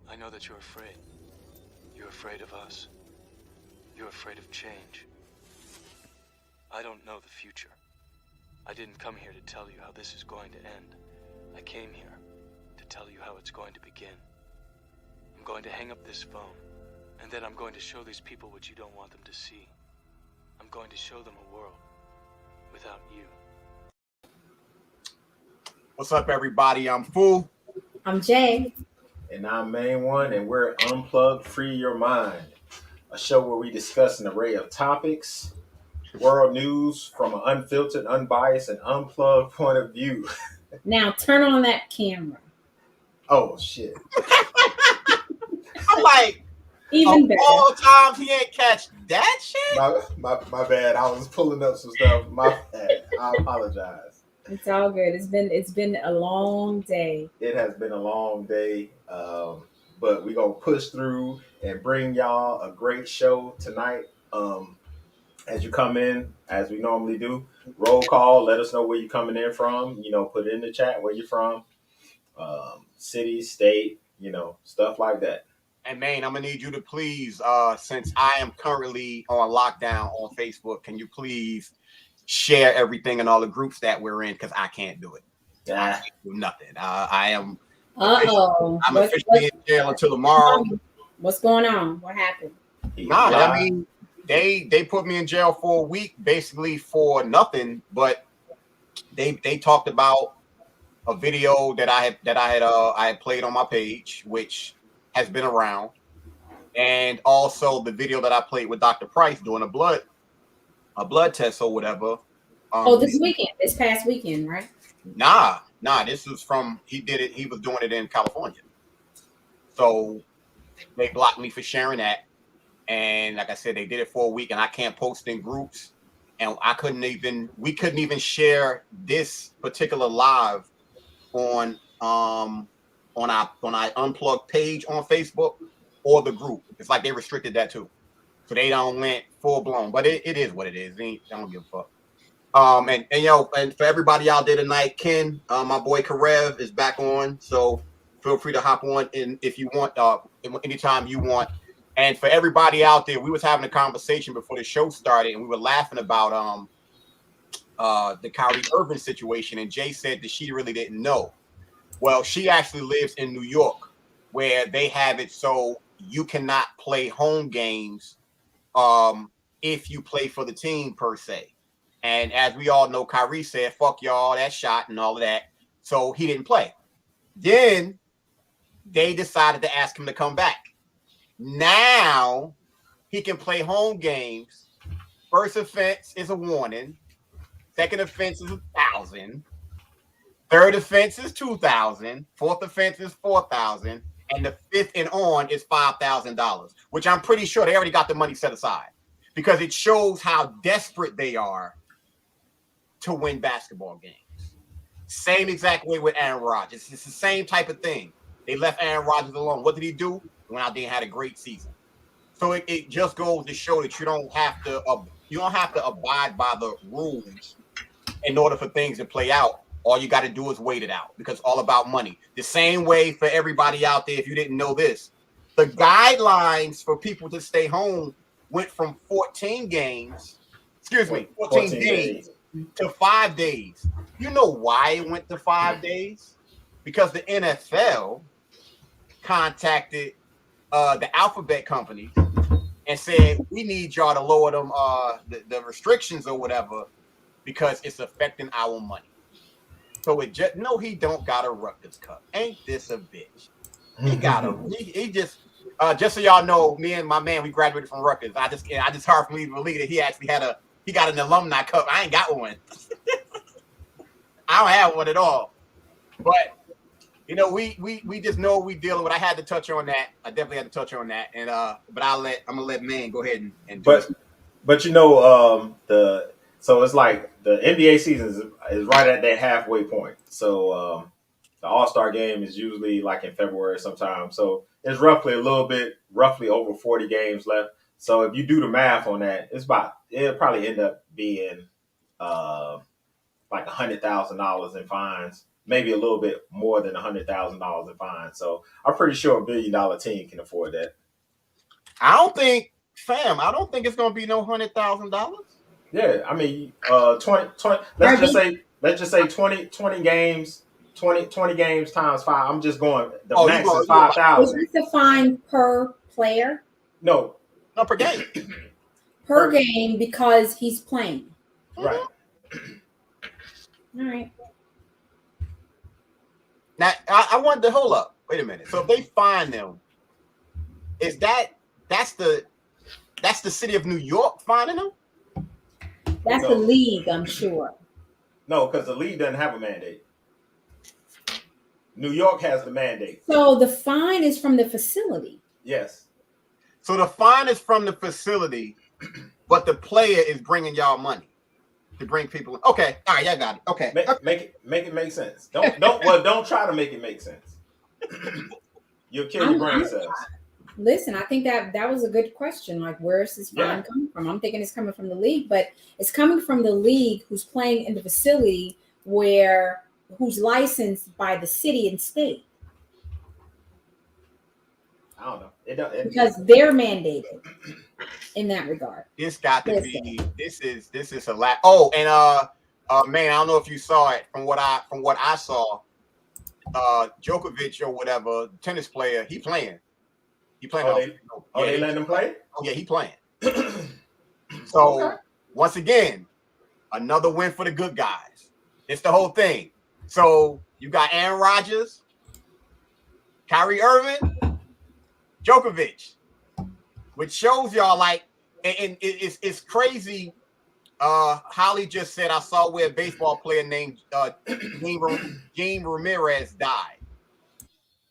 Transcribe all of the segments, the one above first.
I know that you're afraid. You're afraid of us. You're afraid of change. I don't know the future. I didn't come here to tell you how this is going to end. I came here to tell you how it's going to begin. I'm going to hang up this phone, and then I'm going to show these people what you don't want them to see. I'm going to show them a world without you. What's up, everybody? I'm Fool. I'm Jay. And I'm Main One, and we're Unplugged, Free Your Mind, a show where we discuss an array of topics, world news from an unfiltered, unbiased, and unplugged point of view. Now turn on that camera. Oh, shit. I'm like, Even better. all times he ain't catch that shit? My bad. I was pulling up some stuff. My bad. I apologize. It's all good. It's been a long day. It has been a long day, but we're going to push through and bring y'all a great show tonight. As you come in, as we normally do, roll call, let us know where you're coming in from. Put it in the chat where you're from, city, state, stuff like that. And man, I'm gonna need you to please, since I am currently on lockdown on Facebook, can you please share everything in all the groups that we're in? Because I can't do it. I can't do nothing. I am. I'm officially in jail until tomorrow. What's going on? What happened? Nah, I mean, they put me in jail for a week, basically for nothing. But they talked about a video that I had played on my page, which has been around, and also the video that I played with Dr. Price doing a blood test or whatever. This past weekend, right? Nah, this was from, he was doing it in California. So they blocked me for sharing that. And like I said, they did it for a week, and I can't post in groups, and we couldn't even share this particular live on our Unplugged page on Facebook or the group. It's like they restricted that too. So they don't went full blown, but it is what it is. I don't give a fuck. And for everybody out there tonight, Ken, my boy Karev is back on. So feel free to hop on in if you want, anytime you want. And for everybody out there, we was having a conversation before the show started, and we were laughing about the Kyrie Irving situation. And Jay said that she really didn't know. Well, she actually lives in New York, where they have it so you cannot play home games if you play for the team per se. And as we all know, Kyrie said, fuck y'all, that shot and all of that. So he didn't play. Then they decided to ask him to come back. Now he can play home games. First offense is a warning. Second offense is 1,000. Third offense is 2,000. Fourth offense is 4,000. And the fifth and on is $5,000, which I'm pretty sure they already got the money set aside, because it shows how desperate they are to win basketball games. Same exact way with Aaron Rodgers. It's the same type of thing. They left Aaron Rodgers alone. What did he do? He went out there and had a great season. So it just goes to show that you don't have to abide by the rules in order for things to play out. All you got to do is wait it out, because it's all about money. The same way for everybody out there, if you didn't know this, the guidelines for people to stay home went from 14 days to 5 days. You know why it went to 5 days? Because the NFL contacted the alphabet companies and said, we need y'all to lower them the restrictions or whatever, because it's affecting our money. So he don't got a Rutgers cup. Ain't this a bitch? He just so y'all know, me and my man, we graduated from Rutgers. I just heard from Lee that he actually got an alumni cup. I ain't got one. I don't have one at all. But we just know what we dealing with. I had to touch on that. I definitely had to touch on that. And but I'm gonna let man go ahead and do it. But so it's like the NBA season is right at that halfway point. So the All-Star game is usually like in February sometime. So there's roughly over 40 games left. So if you do the math on that, it'll probably end up being like $100,000 in fines, maybe a little bit more than $100,000 in fines. So I'm pretty sure $1 billion team can afford that. I don't think it's gonna be no $100,000. Yeah, I mean, 20 let's just say 20 games, 20 games times 5. I'm just going. The max is Is 5,000. this a fine per player? No, per game. Per game because he's playing. Right. All right. Now I wanted to hold up. Wait a minute. So if they fine them, is that's the city of New York fining them? That's the league, I'm sure. No, because the league doesn't have a mandate. New York has the mandate. So the fine is from the facility. Yes. So the fine is from the facility, but the player is bringing y'all money to bring people in. Okay, all right, y'all got it. Okay, make it make sense. Don't try to make it make sense. You'll kill your brain cells. Listen, I think that was a good question. Like, where's this fine coming from? I'm thinking it's coming from the league, but it's coming from the league who's playing in the facility who's licensed by the city and state. I don't know. Because they're mandated in that regard. This got to be. This is a lot. Oh, and man, I don't know if you saw it from what I saw. Djokovic or whatever tennis player, he playing. He playing. They letting him play? Oh yeah, he playing. So once again, another win for the good guys. It's the whole thing. So you got Aaron Rodgers, Kyrie Irving, Djokovic, which shows y'all like, and it's crazy. Holly just said I saw where a baseball player named Gene Ramirez died.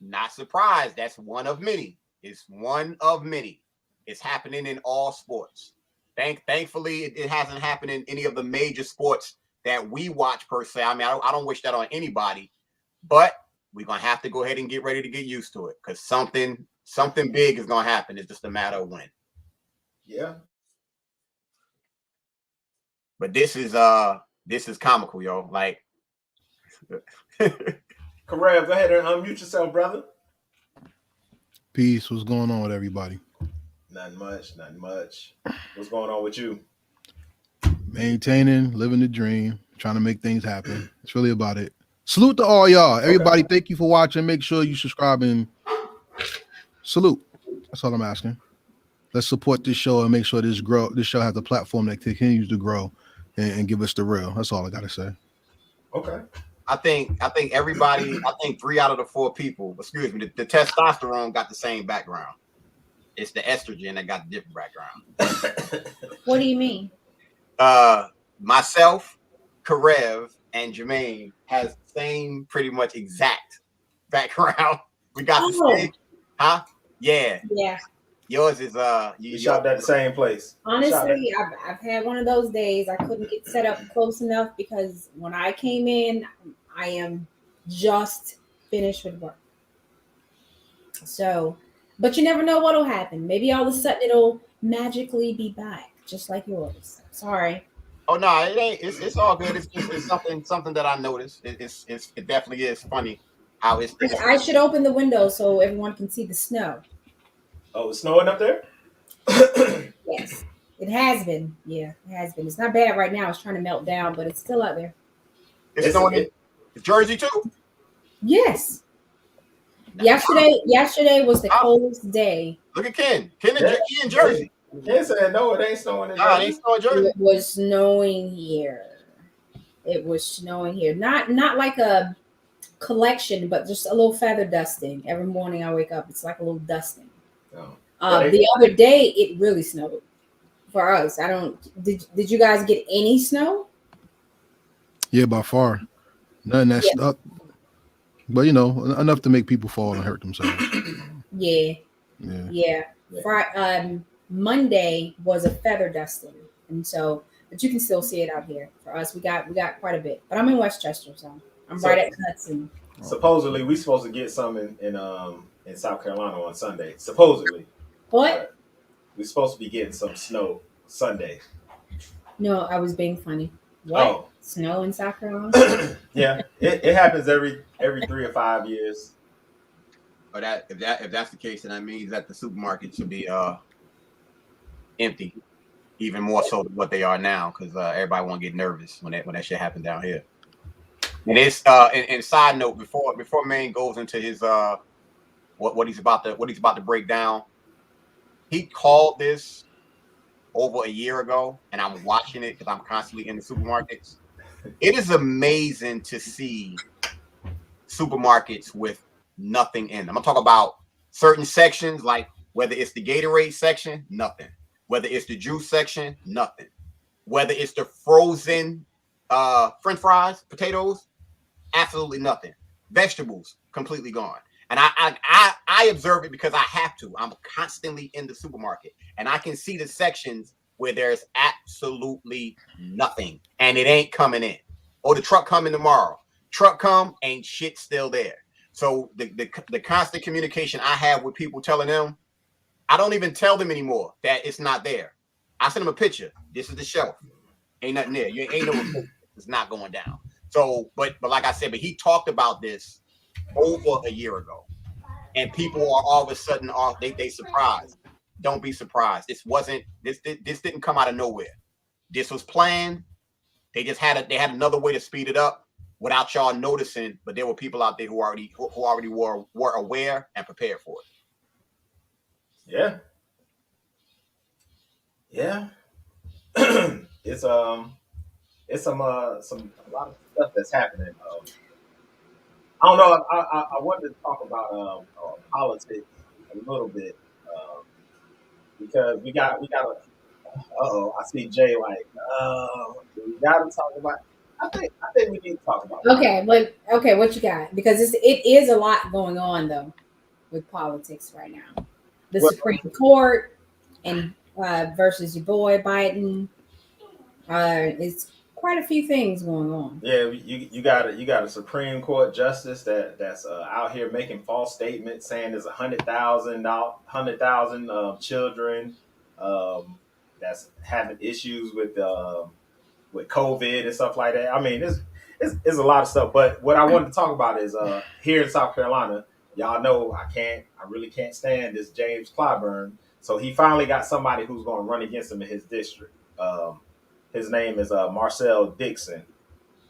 Not surprised. That's one of many. It's one of many. It's happening in all sports. Thankfully, it hasn't happened in any of the major sports that we watch per se. I mean, I don't wish that on anybody, but we're gonna have to go ahead and get ready to get used to it because something big is gonna happen. It's just a matter of when. Yeah. But this is comical, yo. Like, Karev, go ahead and unmute yourself, brother. Peace. What's going on with everybody? Nothing much. What's going on with you? Maintaining, living the dream, trying to make things happen. It's really about it. Salute to all y'all. Everybody, thank you for watching. Make sure you subscribe and salute. That's all I'm asking. Let's support this show and make sure this show has a platform that continues to grow and give us the real. That's all I gotta say. Okay. I think everybody, 3 out of the 4 people, excuse me, the testosterone got the same background. It's the estrogen that got the different background. What do you mean? Myself, Karev, and Jermaine has the same pretty much exact background. We got the same, huh? Yeah. Yeah. Yours is you shopped at the same place. Honestly, I've had one of those days. I couldn't get set up close enough because when I came in, I am just finished with work. So, but you never know what'll happen. Maybe all of a sudden it'll magically be back, just like yours. Sorry. Oh no, it ain't. It's all good. It's something that I noticed. It definitely is funny how it's. I should open the window so everyone can see the snow. Oh, it's snowing up there? Yes, it has been. Yeah, it has been. It's not bad right now. It's trying to melt down, but it's still out there. It's snowing in Jersey too? Yes. Yesterday was the coldest day. Look at Ken. Ken in Jersey. Ken said no, it ain't snowing in Jersey. It ain't snowing in Jersey. It was snowing here. It was snowing here. Not like a collection, but just a little feather dusting. Every morning I wake up, it's like a little dusting. The other day it really snowed for us. Did you guys get any snow? Yeah, by far. Nothing that's up. But enough to make people fall and hurt themselves. Yeah. Monday was a feather dusting, and so, but you can still see it out here. For us, we got quite a bit. But I'm in Westchester, so I'm right at Hudson. Supposedly, we supposed to get some in South Carolina on Sunday. Supposedly. What? We're supposed to be getting some snow Sunday. No, I was being funny. What? Oh, Snow in South Carolina? Yeah, it happens every 3 or 5 years. But if that's the case, then that means that the supermarket should be empty, even more so than what they are now, because everybody want to get nervous when that shit happens down here. And it's and side note, before Maine goes into his what he's about to break down, he called this over a year ago, and I'm watching it because I'm constantly in the supermarkets. It is amazing to see supermarkets with nothing in them. I'm talking about certain sections, like whether it's the Gatorade section, nothing. Whether it's the juice section, nothing. Whether it's the frozen French fries, potatoes, absolutely nothing. Vegetables, completely gone. And I observe it because I have to. I'm constantly in the supermarket, and I can see the sections where there's absolutely nothing, and it ain't coming in. Or the truck coming tomorrow. Truck come, ain't shit still there. So the constant communication I have with people telling them, I don't even tell them anymore that it's not there. I send them a picture. This is the shelf. Ain't nothing there. You ain't no. It's not going down. So, but like I said, but he talked about this over a year ago, and people are all of a sudden they surprised. Don't be surprised. This didn't come out of nowhere. This was planned. They just had another way to speed it up without y'all noticing. But there were people out there who already were aware and prepared for it. Yeah. Yeah. It's some a lot of stuff that's happening. I don't know. I wanted to talk about politics a little bit because we got a. I see Jay like. We got to talk about. I think we need to talk about. Okay, what you got? Because it is a lot going on though with politics right now. The Supreme Court and versus your boy Biden. It's quite a few things going on. Yeah, you got a Supreme Court justice that's out here making false statements, saying there's 100,000 children that's having issues with COVID and stuff like that. I mean, it's a lot of stuff. But what I wanted to talk about is here in South Carolina, y'all know I really can't stand this James Clyburn. So he finally got somebody who's going to run against him in his district. His name is Marcel Dixon,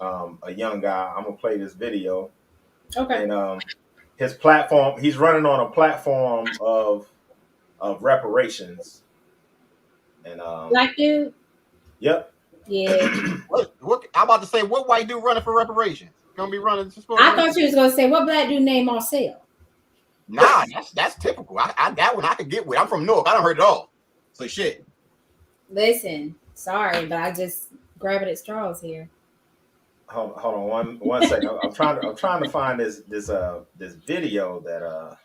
a young guy. I'm gonna play this video. Okay. And his platform, he's running on a platform of reparations. And Black dude. Yep. Yeah. What I'm about to say, what white dude running for reparations? Gonna be running. I thought you was gonna say what black dude named Marcel. Nah, that's typical. I that one I could get with. I'm from Newark. I don't heard it all. So shit. Listen. Sorry, but I just grabbing at straws here. Hold on one second. I'm trying to find this video that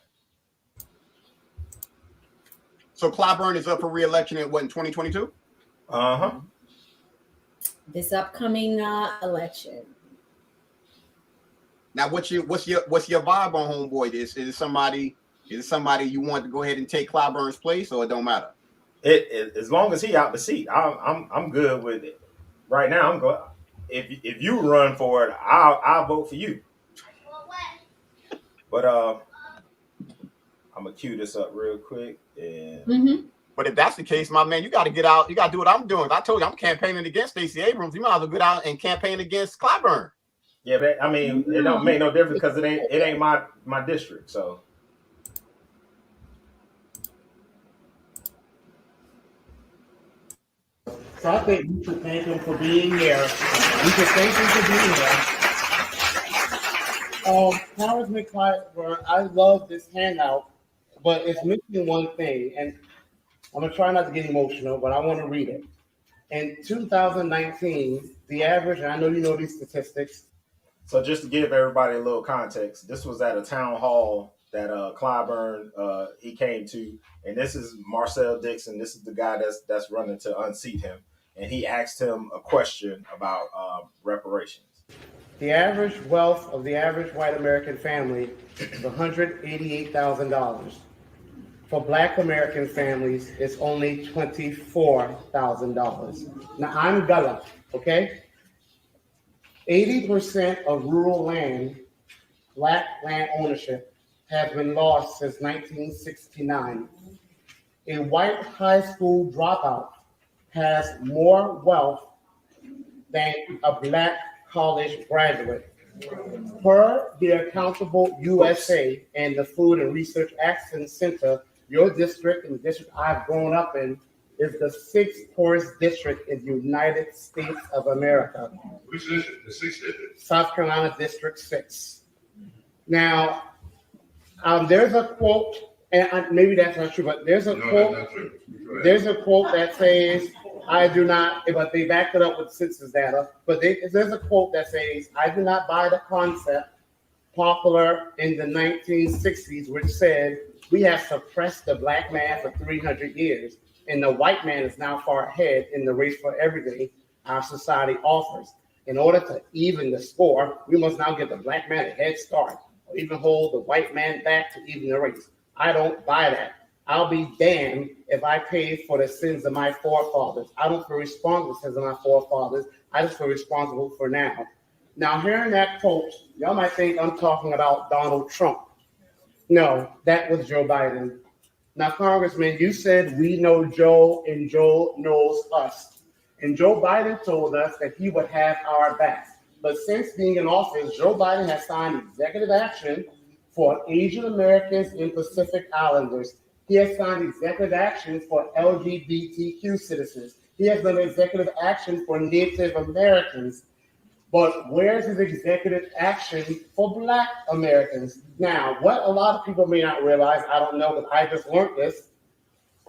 So Clyburn is up for re-election in 2022? Uh-huh. This upcoming election. Now what's your vibe on homeboy? Is it somebody you want to go ahead and take Clyburn's place, or it don't matter? It as long as he out the seat, I'm good with it. Right now, I'm good. If you run for it, I'll vote for you. But I'm gonna cue this up real quick. And But if that's the case, my man, you got to get out. You got to do what I'm doing. I told you I'm campaigning against Stacey Abrams. You might as well get out and campaign against Clyburn. Yeah, but, I mean, it don't make no difference because it ain't my district. So. So I think we should thank him for being here. We should thank him for being here. Congressman Clyburn, I love this handout, but it's missing one thing, and I'm gonna try not to get emotional, but I want to read it. In 2019, the average, and I know you know these statistics. So just to give everybody a little context, this was at a town hall that Clyburn he came to, and this is Marcel Dixon. This is the guy that's running to unseat him, and he asked him a question about reparations. The average wealth of the average white American family is $188,000. For Black American families, it's only $24,000. Now I'm Gullah, okay? 80% of rural land, black land ownership, has been lost since 1969. A white high school dropout has more wealth than a black college graduate. Per the Accountable USA and the Food and Research Action Center, your district and the district I've grown up in is the sixth poorest district in the United States of America. Which district? The sixth district? South Carolina District 6. Now, there's a quote, and maybe that's not true, but there's a quote. That's not true. There's a quote that says, I do not, but they backed it up with census data, but there's a quote that says, I do not buy the concept popular in the 1960s, which said, we have suppressed the black man for 300 years, and the white man is now far ahead in the race for everything our society offers. In order to even the score, we must now give the black man a head start, or even hold the white man back to even the race. I don't buy that. I'll be damned if I pay for the sins of my forefathers. I don't feel responsible for the sins of my forefathers. I just feel responsible for now. Now, hearing that quote, y'all might think I'm talking about Donald Trump. No, that was Joe Biden. Now, Congressman, you said we know Joe and Joe knows us. And Joe Biden told us that he would have our backs. But since being in office, Joe Biden has signed executive action for Asian Americans and Pacific Islanders. He has signed executive action for LGBTQ citizens. He has done executive action for Native Americans. But where's his executive action for Black Americans? Now, what a lot of people may not realize, I don't know, but I just learned this.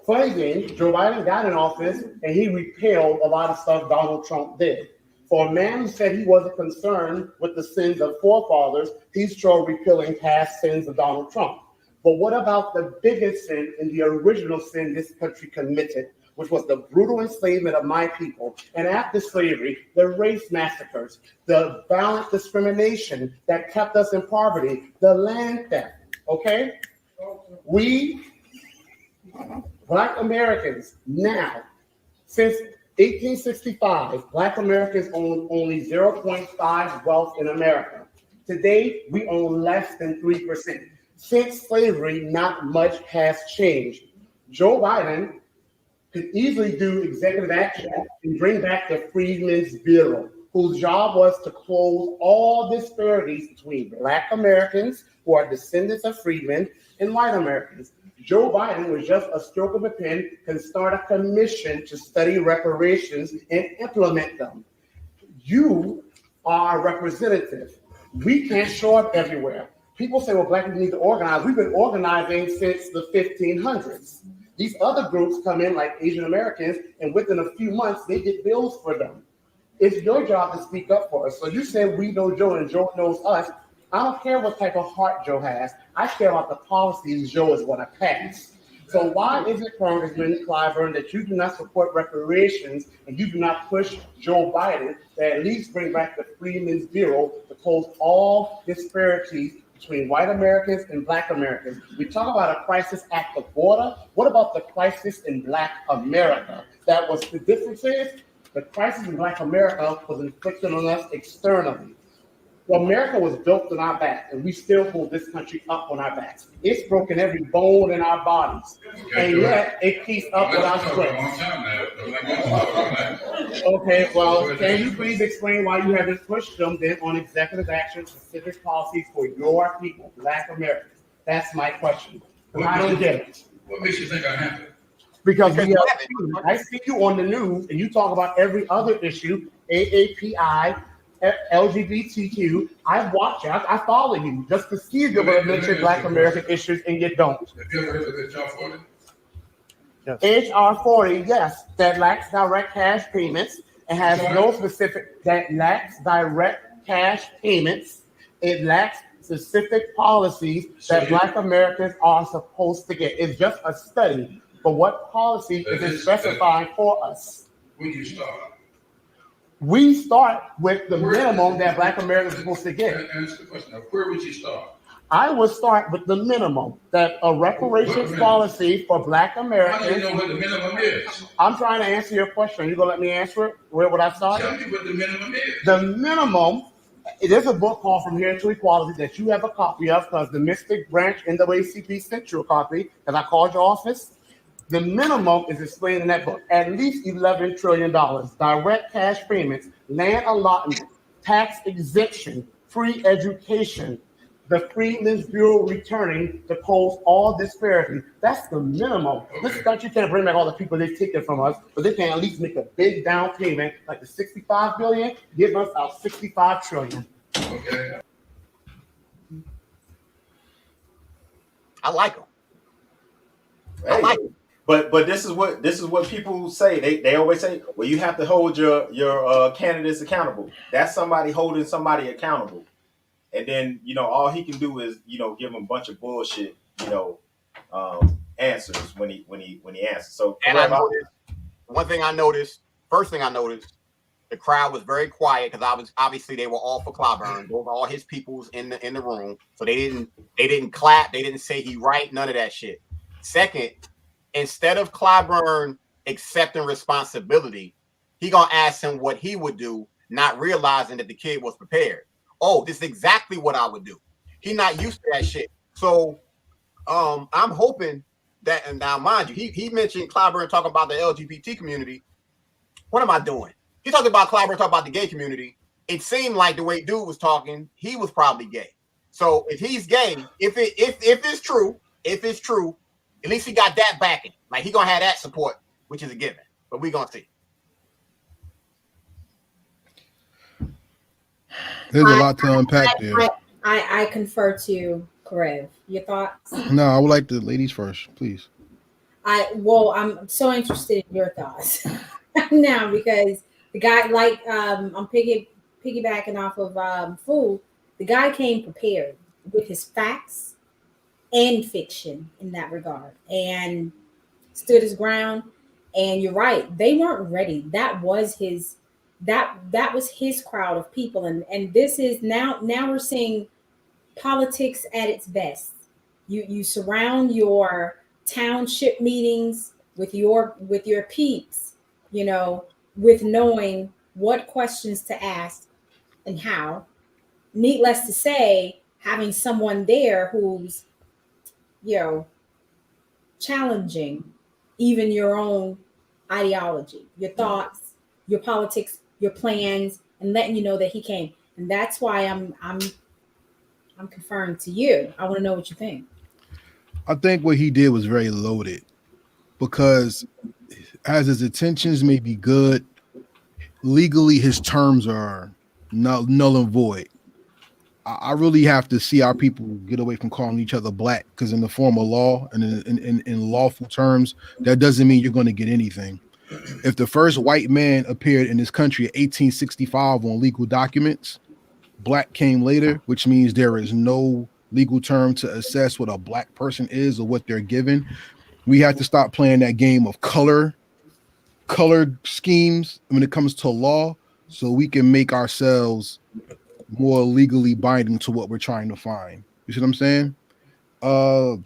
Funny thing, Joe Biden got in office and he repealed a lot of stuff Donald Trump did. For a man who said he wasn't concerned with the sins of forefathers, he's sure repealing past sins of Donald Trump. But what about the biggest sin and the original sin this country committed, which was the brutal enslavement of my people? And after slavery, the race massacres, the violent discrimination that kept us in poverty, the land theft, okay? We, Black Americans, now, since 1865, Black Americans own only 0.5 wealth in America. Today, we own less than 3%. Since slavery, not much has changed. Joe Biden could easily do executive action and bring back the Freedmen's Bureau, whose job was to close all disparities between Black Americans, who are descendants of freedmen, and white Americans. Joe Biden, with just a stroke of a pen, can start a commission to study reparations and implement them. You are a representative. We can't show up everywhere. People say, well, Black people need to organize. We've been organizing since the 1500s. These other groups come in like Asian Americans, and within a few months, they get bills for them. It's your job to speak up for us. So you said we know Joe and Joe knows us. I don't care what type of heart Joe has. I care about the policies Joe is going to pass. So why is it, Congressman Clyburn, that you do not support reparations and you do not push Joe Biden to at least bring back the Freedmen's Bureau to close all disparities between white Americans and Black Americans? We talk about a crisis at the border. What about the crisis in Black America? That was the difference is the crisis in Black America was inflicted on us externally. Well, America was built on our back, and we still hold this country up on our backs. It's broken every bone in our bodies, and yet it keeps up with our strength. Okay, well, can you please explain why you haven't pushed them then on executive action, specific policies for your people, Black Americans? That's my question. I don't get it. What makes you think I have it? Because I see you on the news, and you talk about every other issue, AAPI, LGBTQ. I watch you. I follow you just to see if you're going to mention Black American issues, and you don't. Have you ever heard of HR 40? Yes. HR 40, yes, that lacks direct cash payments and has no specific, that lacks direct cash payments. It lacks specific policies that Black Americans are supposed to get. It's just a study, but what policy is it specifying for us? When you start? We start with the minimum that Black Americans are supposed to get. Answer the question. Now, where would you start? I would start with the minimum that a reparations policy for Black How do you Americans. know what the minimum is? I'm trying to answer your question. You gonna let me answer it? Where would I start? Tell me what the minimum is. The minimum. There's a book called From Here to Equality that you have a copy of because the Mystic Branch NAACP sent you a copy because I called your office. The minimum is explained in that book. At least $11 trillion. Direct cash payments, land allotment, tax exemption, free education, the Freedmen's Bureau returning to close all disparity. That's the minimum. This country can't bring back all the people they take it from us, but they can at least make a big down payment, like the $65 billion, give us our $65 trillion. Okay. I like them. I Hey, like them. but this is what people say. They always say, well, you have to hold your candidates accountable. That's somebody holding somebody accountable. And then, all he can do is, give him a bunch of bullshit, answers when he answers. So, And first thing I noticed, the crowd was very quiet because obviously they were all for Clyburn. Those were all his peoples in the room. So they didn't clap, they didn't say he right, none of that shit. Second, instead of Clyburn accepting responsibility, he gonna ask him what he would do, not realizing that the kid was prepared. Oh, this is exactly what I would do. He not used to that shit. So I'm hoping that, and now mind you, he mentioned Clyburn talking about the LGBT community. What am I doing? He talking about Clyburn talking about the gay community. It seemed like the way dude was talking, he was probably gay. So if he's gay, if it's true, at least he got that backing. Like he gonna have that support, which is a given. But we gonna see. There's a lot to unpack there. I confer to Karev. Your thoughts? No, I would like the ladies first, please. I'm so interested in your thoughts now because the guy, like, I'm piggybacking off of Fool. The guy came prepared with his facts and fiction in that regard, and stood his ground. And you're right, they weren't ready. That was his crowd of people, and this is now we're seeing politics at its best. You surround your township meetings with your peeps, with knowing what questions to ask and how. Needless to say, having someone there who's challenging even your own ideology, your thoughts, your politics, your plans, and letting you know that he came. And that's why I'm conferring to you. I want to know what you think. I think what he did was very loaded because as his intentions may be good, legally his terms are null and void. I really have to see our people get away from calling each other black, because in the form of law and in lawful terms, that doesn't mean you're going to get anything. If the first white man appeared in this country in 1865 on legal documents, black came later, which means there is no legal term to assess what a black person is or what they're given. We have to stop playing that game of color schemes when it comes to law, so we can make ourselves more legally binding to what we're trying to find. You see what I'm saying?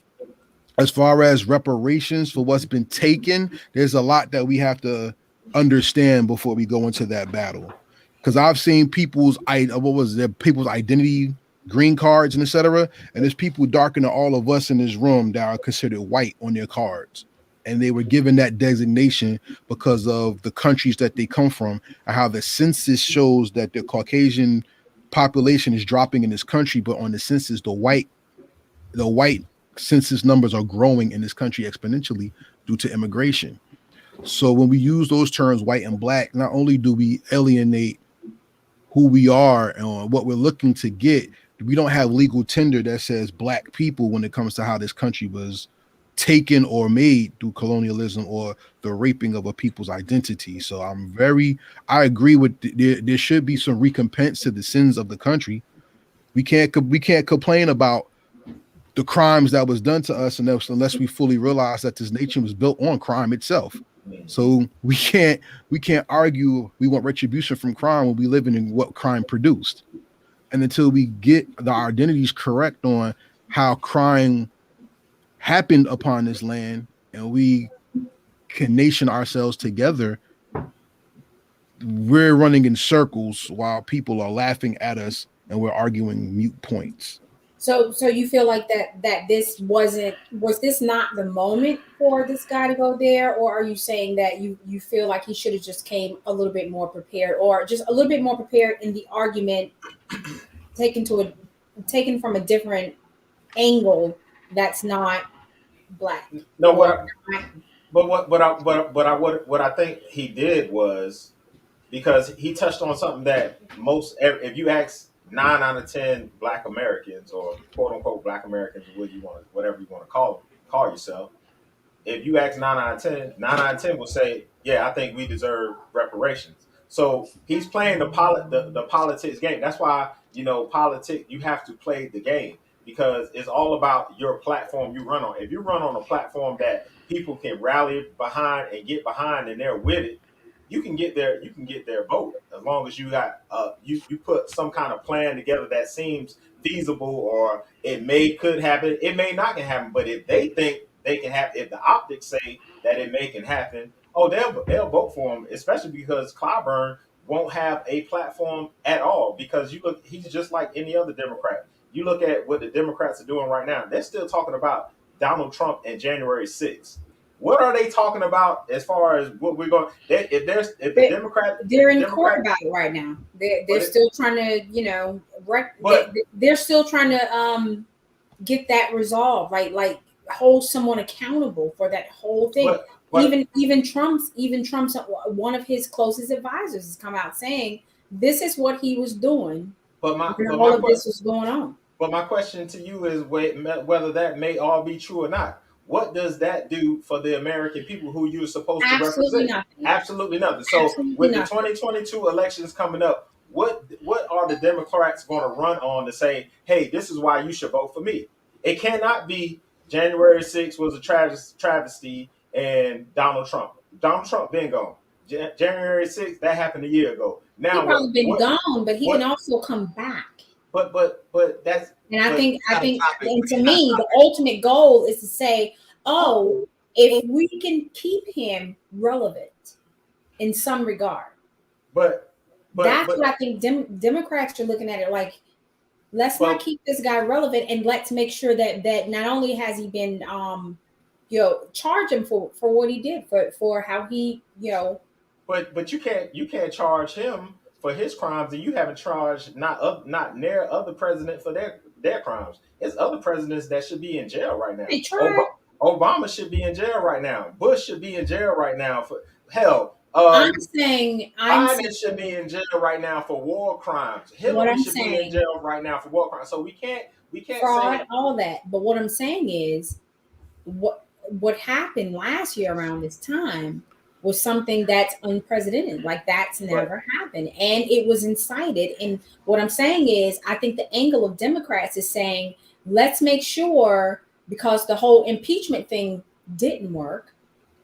As far as reparations for what's been taken, there's a lot that we have to understand before we go into that battle. Because I've seen people's identity, green cards, and etc. And there's people darker than all of us in this room that are considered white on their cards. And they were given that designation because of the countries that they come from and how the census shows that the Caucasian population is dropping in this country, but on the census, the white census numbers are growing in this country exponentially due to immigration. So when we use those terms, white and black, not only do we alienate who we are and what we're looking to get, we don't have legal tender that says black people when it comes to how this country was taken or made through colonialism or the raping of a people's identity. So I agree with there should be some recompense to the sins of the country. We can't complain about the crimes that was done to us unless we fully realize that this nation was built on crime itself. So we can't argue we want retribution from crime when we live in what crime produced. And until we get the identities correct on how crime happened upon this land, and we can nation ourselves together, we're running in circles while people are laughing at us and we're arguing mute points. So you feel like that this was this not the moment for this guy to go there, or are you saying that you feel like he should have just came a little bit more prepared, or just a little bit more prepared in the argument, taken from a different angle that's not black? No, Or what I think he did was, because he touched on something that if you ask 9 out of 10 Black Americans, or quote unquote Black Americans, whatever you want to call yourself, if you ask 9 out of 10, 9 out of 10 will say, yeah, I think we deserve reparations. So he's playing the politics game. That's why, politics, you have to play the game, because it's all about your platform you run on. If you run on a platform that people can rally behind and get behind and they're with it, you can get their vote, as long as you got you put some kind of plan together that seems feasible, or could happen, it may not can happen. But if they think they can have, if the optics say that it can happen, oh, they'll vote for him, especially because Clyburn won't have a platform at all. Because he's just like any other Democrat. You look at what the Democrats are doing right now; they're still talking about Donald Trump and January 6th. What are they talking about as far as what we're going? They're in court about it right now. They're still trying to, they're still trying to get that resolved, like hold someone accountable for that whole thing. Even Trump's one of his closest advisors has come out saying this is what he was doing. All of this was going on. But my question to you is whether that may all be true or not. What does that do for the American people who you're supposed to represent? Nothing. Absolutely nothing. So with the 2022 elections coming up, what are the Democrats going to run on to say, hey, this is why you should vote for me? It cannot be January 6th was a travesty and Donald Trump. Donald Trump been gone. January 6th, that happened a year ago. Now he's probably been gone, but he can also come back. But that's, and I think and to me the ultimate goal is to say, oh, if we can keep him relevant in some regard. But that's what I think Democrats are looking at it like, let's not keep this guy relevant, and let's make sure that not only has he been charge him for what he did, for how he But you can't charge him for his crimes, and you haven't charged not near other president for their crimes. It's other presidents that should be in jail right now. Obama should be in jail right now. Bush should be in jail right now for hell. Biden should be in jail right now for war crimes. Hillary should be in jail right now for war crimes. So we can't fraud, say all that. But what I'm saying is, what happened last year around this time was something that's unprecedented. Like, that's never happened, and it was incited. And what I'm saying is, I think the angle of Democrats is saying, let's make sure, because the whole impeachment thing didn't work,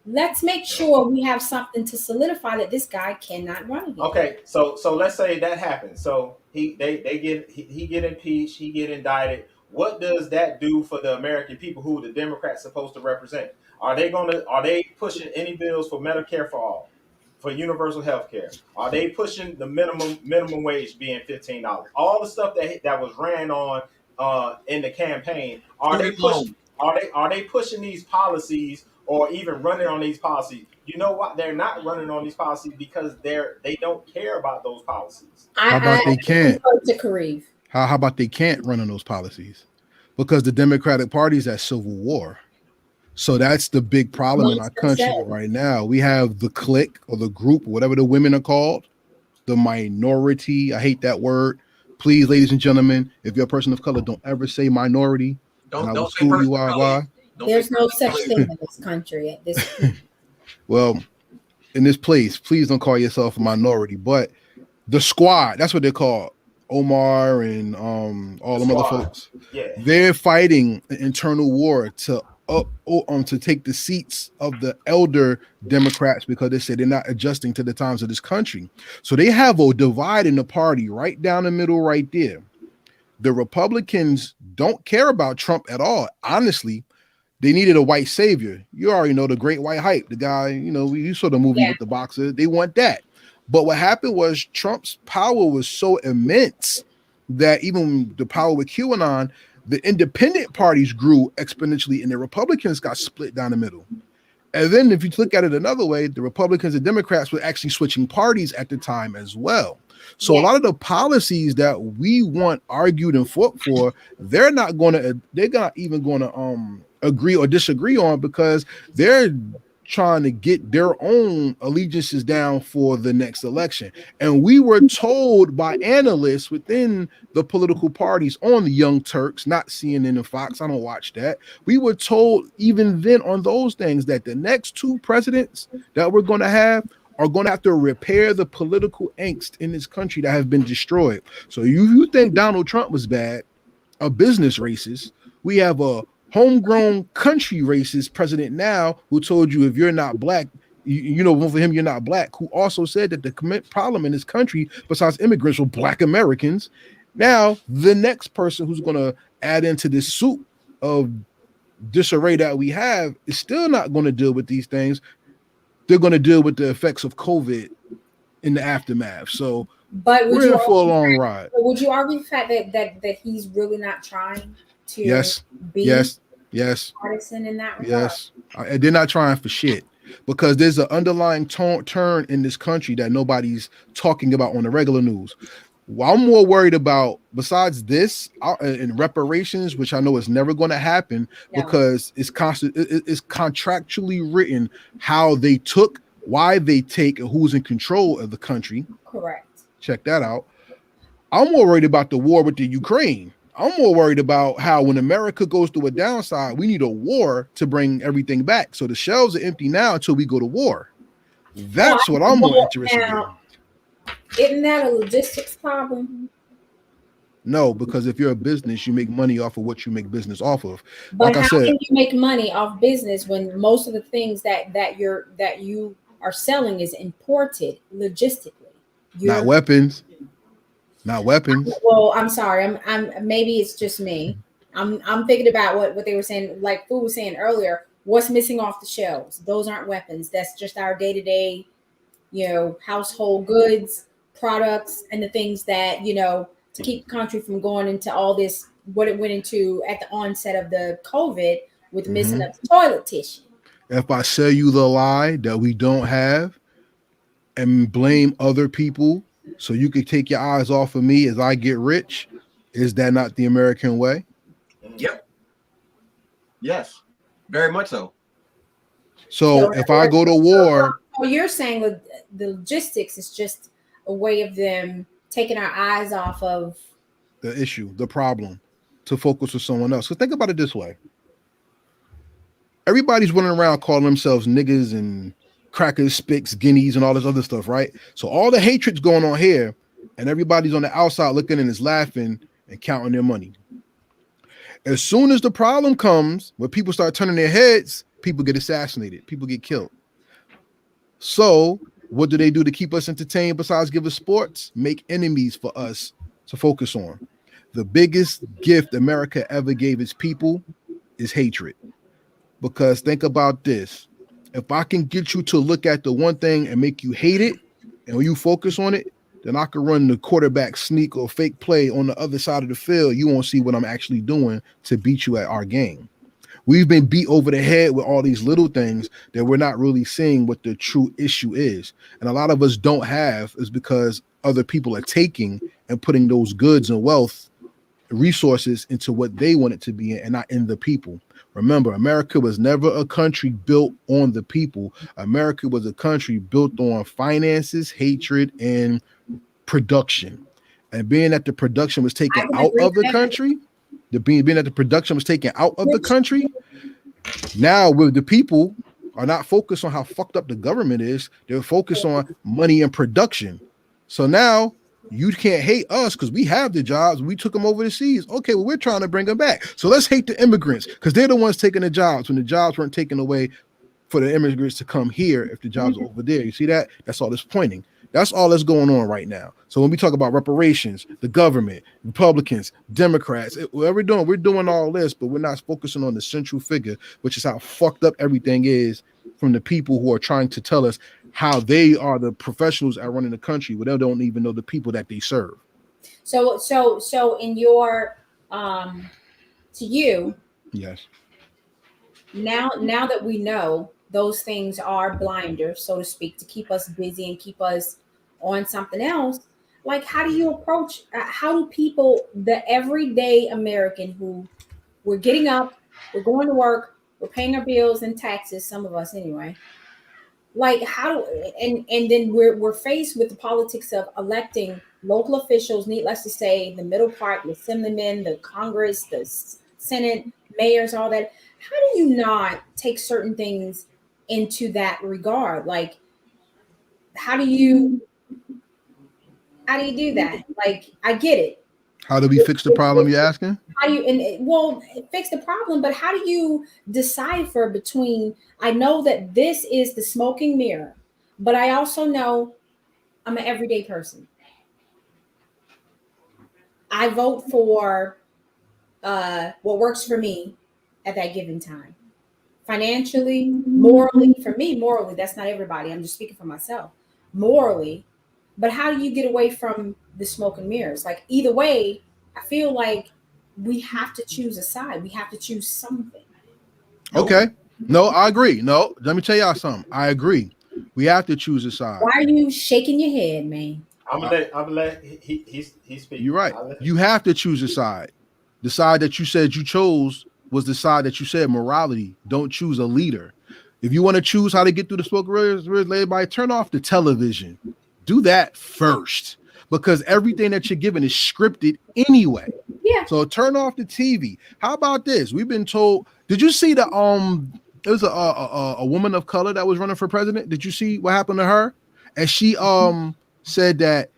let's make sure we have something to solidify that this guy cannot run again. Okay, so let's say that happens. So he get impeached, he get indicted. What does that do for the American people who the Democrats supposed to represent? Are they pushing any bills for Medicare for all, for universal health care? Are they pushing the minimum wage being $15? All the stuff that was ran on in the campaign, are they pushing these policies, or even running on these policies? You know what? They're not running on these policies because they don't care about those policies. How about they can't? To How about they can't run on those policies? Because the Democratic Party is at civil war. So that's the big problem in our country right now. We have the clique, or the group, whatever the women are called, the minority. I hate that word. Please, ladies and gentlemen, if you're a person of color, don't ever say minority. Don't say person of color. There's no such thing in this country at this point. Well, in this place, please don't call yourself a minority. But the squad, that's what they're called. Omar and all them other folks. Yeah. They're fighting an internal war to take the seats of the elder Democrats, because they say they're not adjusting to the times of this country. So they have a divide in the party right down the middle right there. the Republicans don't care about Trump at all. Honestly, they needed a white savior. You already know the great white hype, the guy, you saw the movie with the boxer. They want that. But what happened was Trump's power was so immense that even the power with QAnon, the independent parties grew exponentially and the Republicans got split down the middle. And then if you look at it another way, the Republicans and Democrats were actually switching parties at the time as well. So a lot of the policies that we want argued and fought for, they're not even going to agree or disagree on, because they're trying to get their own allegiances down for the next election. And we were told by analysts within the political parties on the Young Turks, not CNN and Fox, I don't watch that. We were told even then on those things that the next two presidents that we're going to have are going to have to repair the political angst in this country that have been destroyed. So you think Donald Trump was bad, a business racist, we have a homegrown country racist president now who told you if you're not black, for him, you're not black, who also said that the problem in this country, besides immigrants, were black Americans. Now, the next person who's going to add into this soup of disarray that we have is still not going to deal with these things. They're going to deal with the effects of COVID in the aftermath. So we're in for a long ride. Would you argue the fact that he's really not trying to Yes. partisan in that regard? Yes. They're not trying for shit, because there's an underlying turn in this country that nobody's talking about on the regular news. Well, I'm more worried about, besides this, in reparations, which I know is never going to happen because it's contractually written how they took, why they take, and who's in control of the country. Correct. Check that out. I'm more worried about the war with the Ukraine. I'm more worried about how when America goes through a downside, we need a war to bring everything back. So the shelves are empty now until we go to war. That's what I'm more interested in. Isn't that a logistics problem? No, because if you're a business, you make money off of what you make business off of. But how can you make money off business when most of the things that you are selling is imported logistically? Not weapons. Well, I'm sorry. I'm maybe it's just me. I'm thinking about what they were saying, like Fu was saying earlier. What's missing off the shelves? Those aren't weapons. That's just our day-to-day, household goods, products, and the things that, to keep the country from going into all this, what it went into at the onset of the COVID with missing up toilet tissue. If I sell you the lie that we don't have and blame other people so you can take your eyes off of me as I get rich, is that not the American way? Yep. Yes, very much so. So if I go to war... So you're saying that the logistics is just a way of them taking our eyes off of the issue, the problem, to focus on someone else. So think about it this way. Everybody's running around calling themselves niggas and crackers, spicks, guineas, and all this other stuff, right? So all the hatred's going on here, and everybody's on the outside looking and is laughing and counting their money. As soon as the problem comes, when people start turning their heads, people get assassinated, people get killed. So what do they do to keep us entertained besides give us sports? Make enemies for us to focus on. The biggest gift America ever gave its people is hatred. Because think about this. If I can get you to look at the one thing and make you hate it, and when you focus on it, then I can run the quarterback sneak or fake play on the other side of the field. You won't see what I'm actually doing to beat you at our game. We've been beat over the head with all these little things that we're not really seeing what the true issue is. And a lot of us don't have is because other people are taking and putting those goods and wealth resources into what they want it to be and not in the people. Remember, America was never a country built on the people. America was a country built on finances, hatred, and production. And being that the production was taken out of the country, being that the production was taken out of the country, now with the people are not focused on how fucked up the government is. They're focused on money and production. So now you can't hate us because we have the jobs. We took them over the seas. Okay, well, we're trying to bring them back. So let's hate the immigrants because they're the ones taking the jobs when the jobs weren't taken away for the immigrants to come here if the jobs are over there. You see that? That's all this pointing. That's all that's going on right now. So when we talk about reparations, the government, Republicans, Democrats, what we're doing all this, but we're not focusing on the central figure, which is how fucked up everything is from the people who are trying to tell us how they are the professionals at running the country, but they don't even know the people that they serve. So in your to you, yes. Now that we know those things are blinders, so to speak, to keep us busy and keep us on something else, like how do you approach how do people, the everyday American who we're getting up, we're going to work, we're paying our bills and taxes, some of us anyway, like how and then we're faced with the politics of electing local officials, needless to say, the middle part, the assemblymen, the Congress, the Senate, mayors, all that. How do you not take certain things into that regard? Like how do you do that? Like I get it. How do we fix the problem you're asking? How do you fix the problem, but how do you decipher between, I know that this is the smoking mirror, but I also know I'm an everyday person. I vote for what works for me at that given time. Financially, morally, for me, morally, that's not everybody. I'm just speaking for myself. Morally, but how do you get away from the smoke and mirrors? Like either way, I feel like we have to choose a side. We have to choose something. Okay. No, I agree. No, let me tell y'all something. I agree. We have to choose a side. Why are you shaking your head, man? I'm gonna let he speak. You're right. You have to choose a side. The side that you said you chose was the side that you said morality. Don't choose a leader. If you want to choose how to get through the smoke mirrors, everybody turn off the television. Do that first, because everything that you're given is scripted anyway. Yeah. So turn off the TV. How about this? We've been told. Did you see the there was a woman of color that was running for president? Did you see what happened to her? And she said that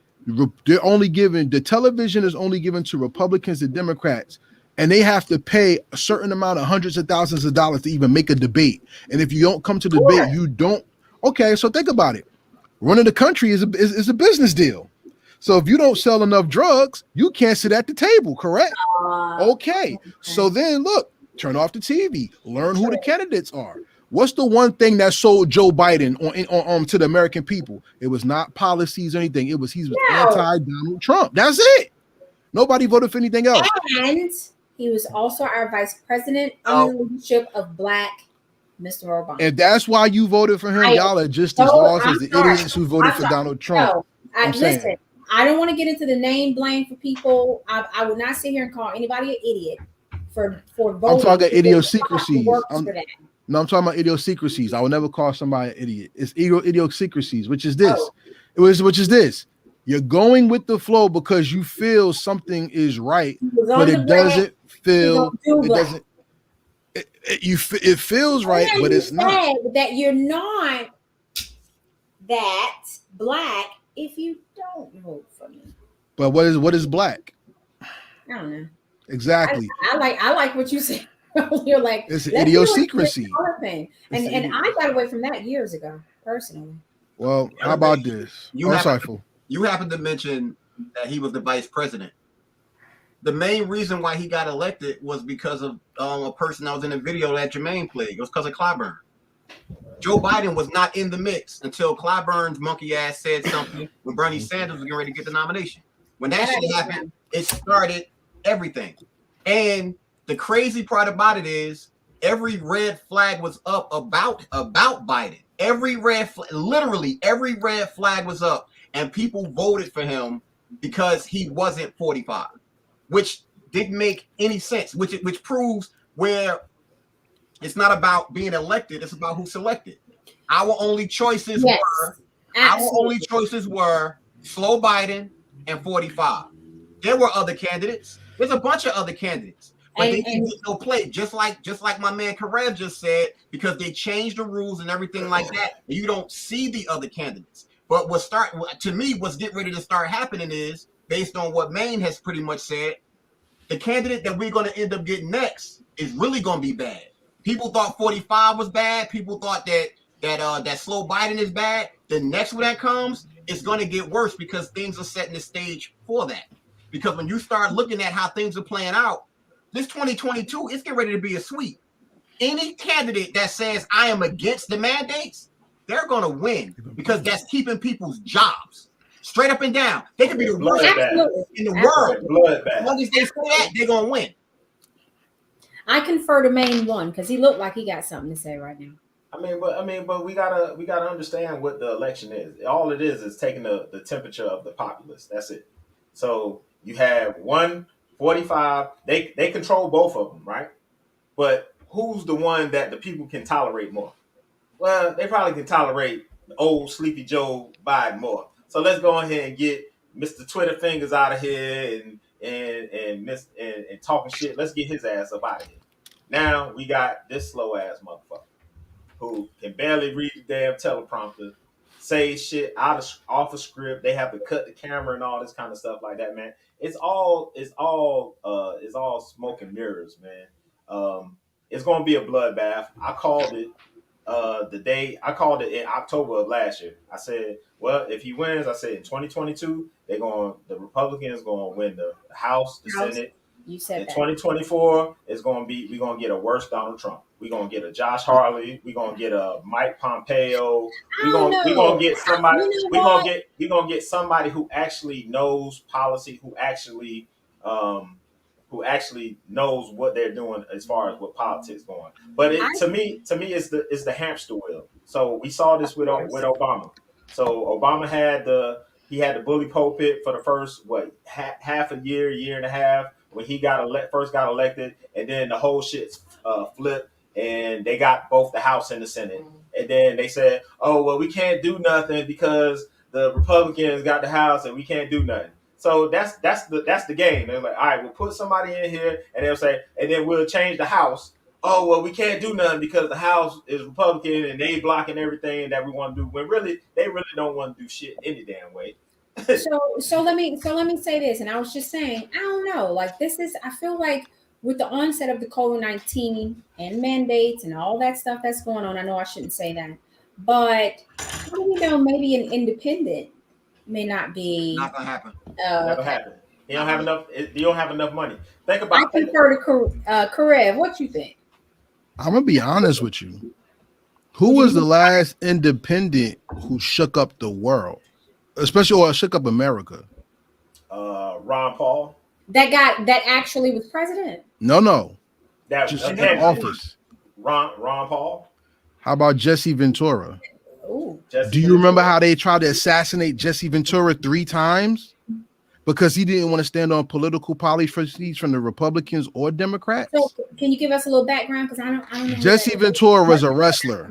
they're only given, the television is only given to Republicans and Democrats, and they have to pay a certain amount of hundreds of thousands of dollars to even make a debate. And if you don't come to the debate, you don't. Okay, so think about it. Running the country is a business deal. So if you don't sell enough drugs, you can't sit at the table, correct? Okay. So then look, turn off the TV, learn who the candidates are. What's the one thing that sold Joe Biden on to the American people? It was not policies or anything. It was he was anti-Donald Trump. That's it. Nobody voted for anything else. And he was also our vice president under the leadership of Black Mr. Obama. And that's why you voted for him. Y'all are just as lost as the idiots who voted for Donald Trump. No, listen, I don't want to get into the name blame for people. I will not sit here and call anybody an idiot for voting. I'm talking idiosyncrasies. I'm talking about idiosyncrasies. I will never call somebody an idiot. It's idiosyncrasies, which is this. Which is this. You're going with the flow because you feel something is right, but it doesn't feel. It doesn't. It feels right, but it's not. That you're not that black if you don't vote for me. But what is black? I don't know. Exactly. I like what you said. You're like, it's an idiosyncrasy. Thing. And I got away from that years ago, personally. Well, how about this? You happened to mention that he was the vice president. The main reason why he got elected was because of a person that was in a video that Jermaine played. It was because of Clyburn. Joe Biden was not in the mix until Clyburn's monkey ass said something when Bernie Sanders was getting ready to get the nomination. When that shit happened, it started everything. And the crazy part about it is every red flag was up about Biden. Literally every red flag was up, and people voted for him because he wasn't 45, which didn't make any sense, which proves where it's not about being elected, it's about who's selected. Our only choices were Slow Biden and 45. There were other candidates. There's a bunch of other candidates. But they didn't get no play, just like my man Karev just said, because they changed the rules and everything like that. And you don't see the other candidates. But what's getting ready to start happening is, based on what Maine has pretty much said, the candidate that we're going to end up getting next is really going to be bad. People thought 45 was bad. People thought that Slow Biden is bad. The next one that comes it's going to get worse because things are setting the stage for that. Because when you start looking at how things are playing out, this 2022, it's getting ready to be a sweep. Any candidate that says I am against the mandates, they're going to win because that's keeping people's jobs. Straight up and down. They could be the worst in the world. As long as they say that, they're going to win. I confer to Maine one because he looked like he got something to say right now. But we gotta understand what the election is. All it is taking the temperature of the populace. That's it. So you have 145. They control both of them, right? But who's the one that the people can tolerate more? Well, they probably can tolerate old Sleepy Joe Biden more. So let's go ahead and get Mr. Twitter fingers out of here and talking shit. Let's get his ass up out of here. Now we got this slow ass motherfucker who can barely read the damn teleprompter, say shit off a script. They have to cut the camera and all this kind of stuff like that, man. It's all smoke and mirrors, man. It's gonna be a bloodbath. I called it in October of last year. I said, well, if he wins, I said in 2022, the Republicans gonna win the House, the Senate. You said in 2024, we're gonna get a worse Donald Trump. We're gonna get a Josh Hawley. We're gonna get a Mike Pompeo. We're gonna get somebody. We're gonna get somebody who actually knows policy, who actually knows what they're doing as far as what politics going. But to me, it's the hamster wheel. So we saw this with Obama. So Obama had the bully pulpit for the first half a year and a half when he first got elected, and then the whole shit flipped, and they got both the House and the Senate, and then they said, "Oh well, we can't do nothing because the Republicans got the House and we can't do nothing." So that's the game. They're like, all right, we'll put somebody in here, and they'll say, and then we'll change the House. Oh well, we can't do nothing because the House is Republican and they blocking everything that we want to do. When really, they really don't want to do shit any damn way. so let me say this, and I was just saying, I don't know, like I feel like with the onset of the COVID-19 and mandates and all that stuff that's going on, I know I shouldn't say that, but how do we know maybe an independent may not gonna happen. Never happen. You don't have enough. You don't have enough money. Think about. I confer to Karev. What you think? I'm gonna be honest with you. Who was the last independent who shook up the world, especially shook up America? Ron Paul. That actually was president. No. That just in office. Ron Paul. How about Jesse Ventura? Ooh. Do you remember how they tried to assassinate Jesse Ventura 3 times? Because he didn't want to stand on political policies from the Republicans or Democrats. So, can you give us a little background? Because I don't know. Jesse Ventura was a wrestler,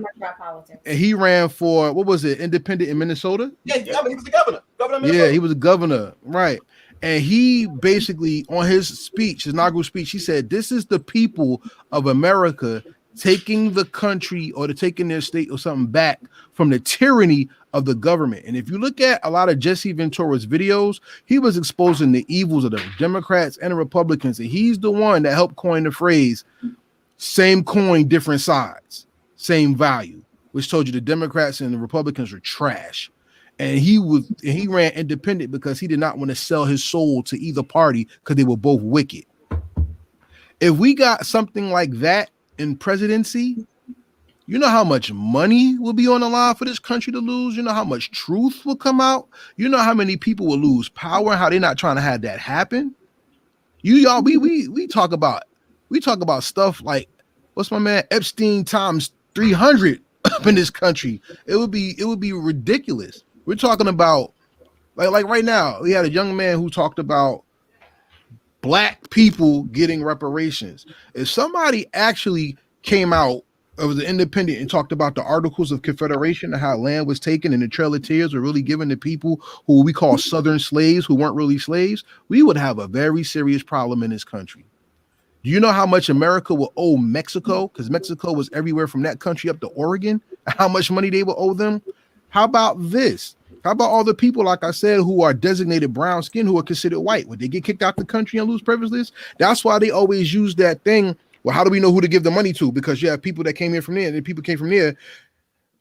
and he ran for independent in Minnesota. Yeah, he was the governor. Governor of Minnesota. Yeah, he was a governor, right? And he basically, on his inaugural speech, he said, "This is the people of America taking the country or taking their state or something back from the tyranny of the government." And if you look at a lot of Jesse Ventura's videos, he was exposing the evils of the Democrats and the Republicans. And he's the one that helped coin the phrase, same coin, different sides, same value, which told you the Democrats and the Republicans are trash. And he ran independent because he did not want to sell his soul to either party because they were both wicked. If we got something like that in presidency, you know how much money will be on the line for this country to lose. You know how much truth will come out. You know how many people will lose power and how they're not trying to have that happen. We talk about stuff like, what's my man Epstein times 300 up in this country. It would be ridiculous. We're talking about like right now, we had a young man who talked about Black people getting reparations. If somebody actually came out of the independent and talked about the Articles of Confederation and how land was taken and the Trail of Tears were really given to people who we call Southern slaves who weren't really slaves, we would have a very serious problem in this country. Do you know how much America will owe Mexico? Because Mexico was everywhere from that country up to Oregon. How much money they will owe them? How about this? How about all the people, like I said, who are designated brown skin, who are considered white? Would they get kicked out the country and lose privileges? That's why they always use that thing. Well, how do we know who to give the money to? Because you have people that came in from there and then people came from there.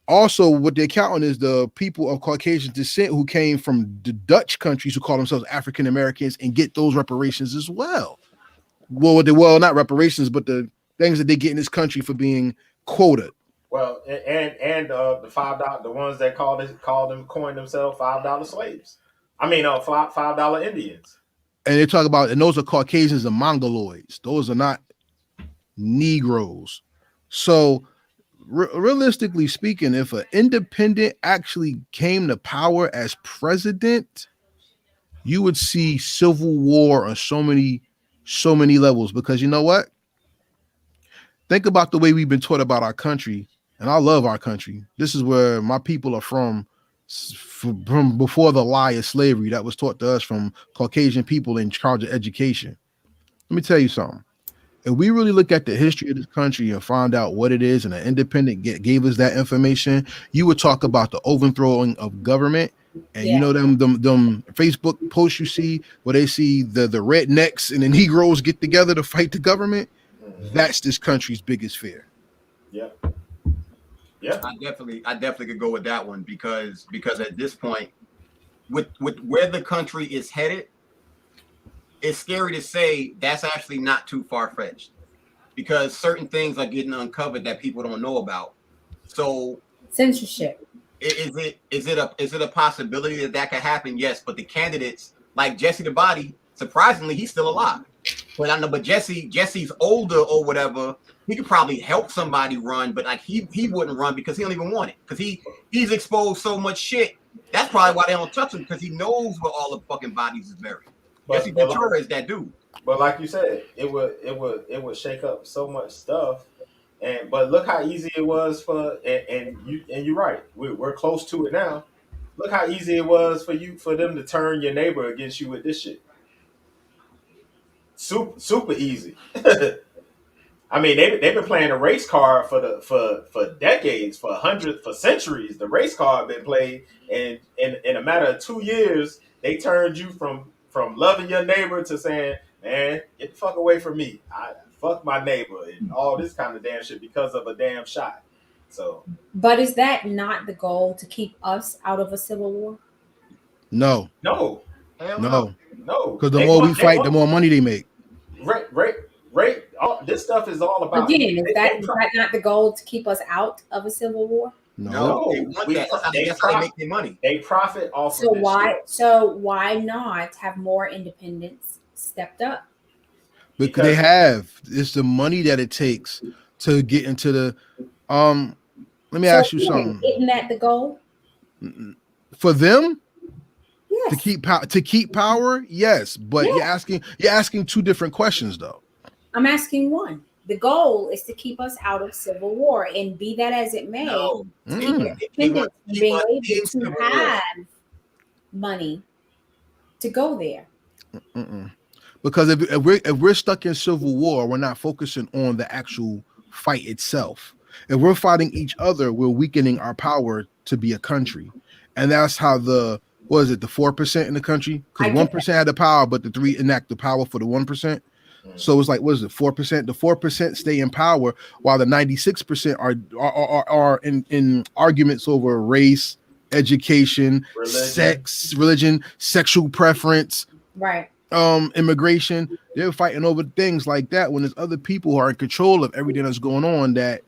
Also, what they're counting is the people of Caucasian descent who came from the Dutch countries who call themselves African Americans and get those reparations as well. Well, not reparations, but the things that they get in this country for being quoted. Well, and the $5, the ones that coined themselves $5 slaves. I mean, $5 Indians. And they talk about, and those are Caucasians and Mongoloids. Those are not Negroes. So, realistically speaking, if an independent actually came to power as president, you would see civil war on so many levels. Because you know what? Think about the way we've been taught about our country, and I love our country. This is where my people are from before the lie of slavery that was taught to us from Caucasian people in charge of education. Let me tell you something. If we really look at the history of this country and find out what it is, and an independent gave us that information, you would talk about the overthrowing of government. And you know them Facebook posts you see where they see the rednecks and the Negroes get together to fight the government. That's this country's biggest fear. Yeah. I definitely could go with that one because at this point, with where the country is headed, it's scary to say that's actually not too far-fetched because certain things are getting uncovered that people don't know about. So censorship. Is it a possibility that could happen? Yes, but the candidates like Jesse the Body, surprisingly, he's still alive. But I know, but Jesse's older or whatever. He could probably help somebody run, but like he wouldn't run because he don't even want it because he's exposed so much shit. That's probably why they don't touch him because he knows where all the fucking bodies is buried. Jesse Ventura is that dude. But like you said, it would shake up so much stuff. But look how easy it was and you're right. We're close to it now. Look how easy it was for them to turn your neighbor against you with this shit. Super easy. I mean, they've been playing a race card for decades, for centuries. The race card been played, and in a matter of 2 years, they turned you from loving your neighbor to saying, "Man, get the fuck away from me. I fuck my neighbor," and all this kind of damn shit because of a damn shot. So, but is that not the goal to keep us out of a civil war? No. Because the more we fight, the more money they make. Right. This stuff is all about. Again, is that not the goal to keep us out of a civil war? No, they want that. That's how they make their money. They profit off. So of this why? shit. So why not have more independents stepped up? Because they have. It's the money that it takes to get into the. Let me ask you something. Isn't that the goal for them? Yes. To keep power, yes, but yes. you're asking two different questions though. I'm asking one. The goal is to keep us out of civil war, and be that as it may, keep independence from being able to have money to go there. Because if we're stuck in civil war, we're not focusing on the actual fight itself. If we're fighting each other, we're weakening our power to be a country, and that's how the 4% in the country? Because 1% had the power, but the 3 enact the power for the 1%. So it's like, what is it? 4%. The 4% stay in power, while the 96% are in arguments over race, education, sex, religion, sexual preference, right? Immigration. They're fighting over things like that when there's other people who are in control of everything that's going on that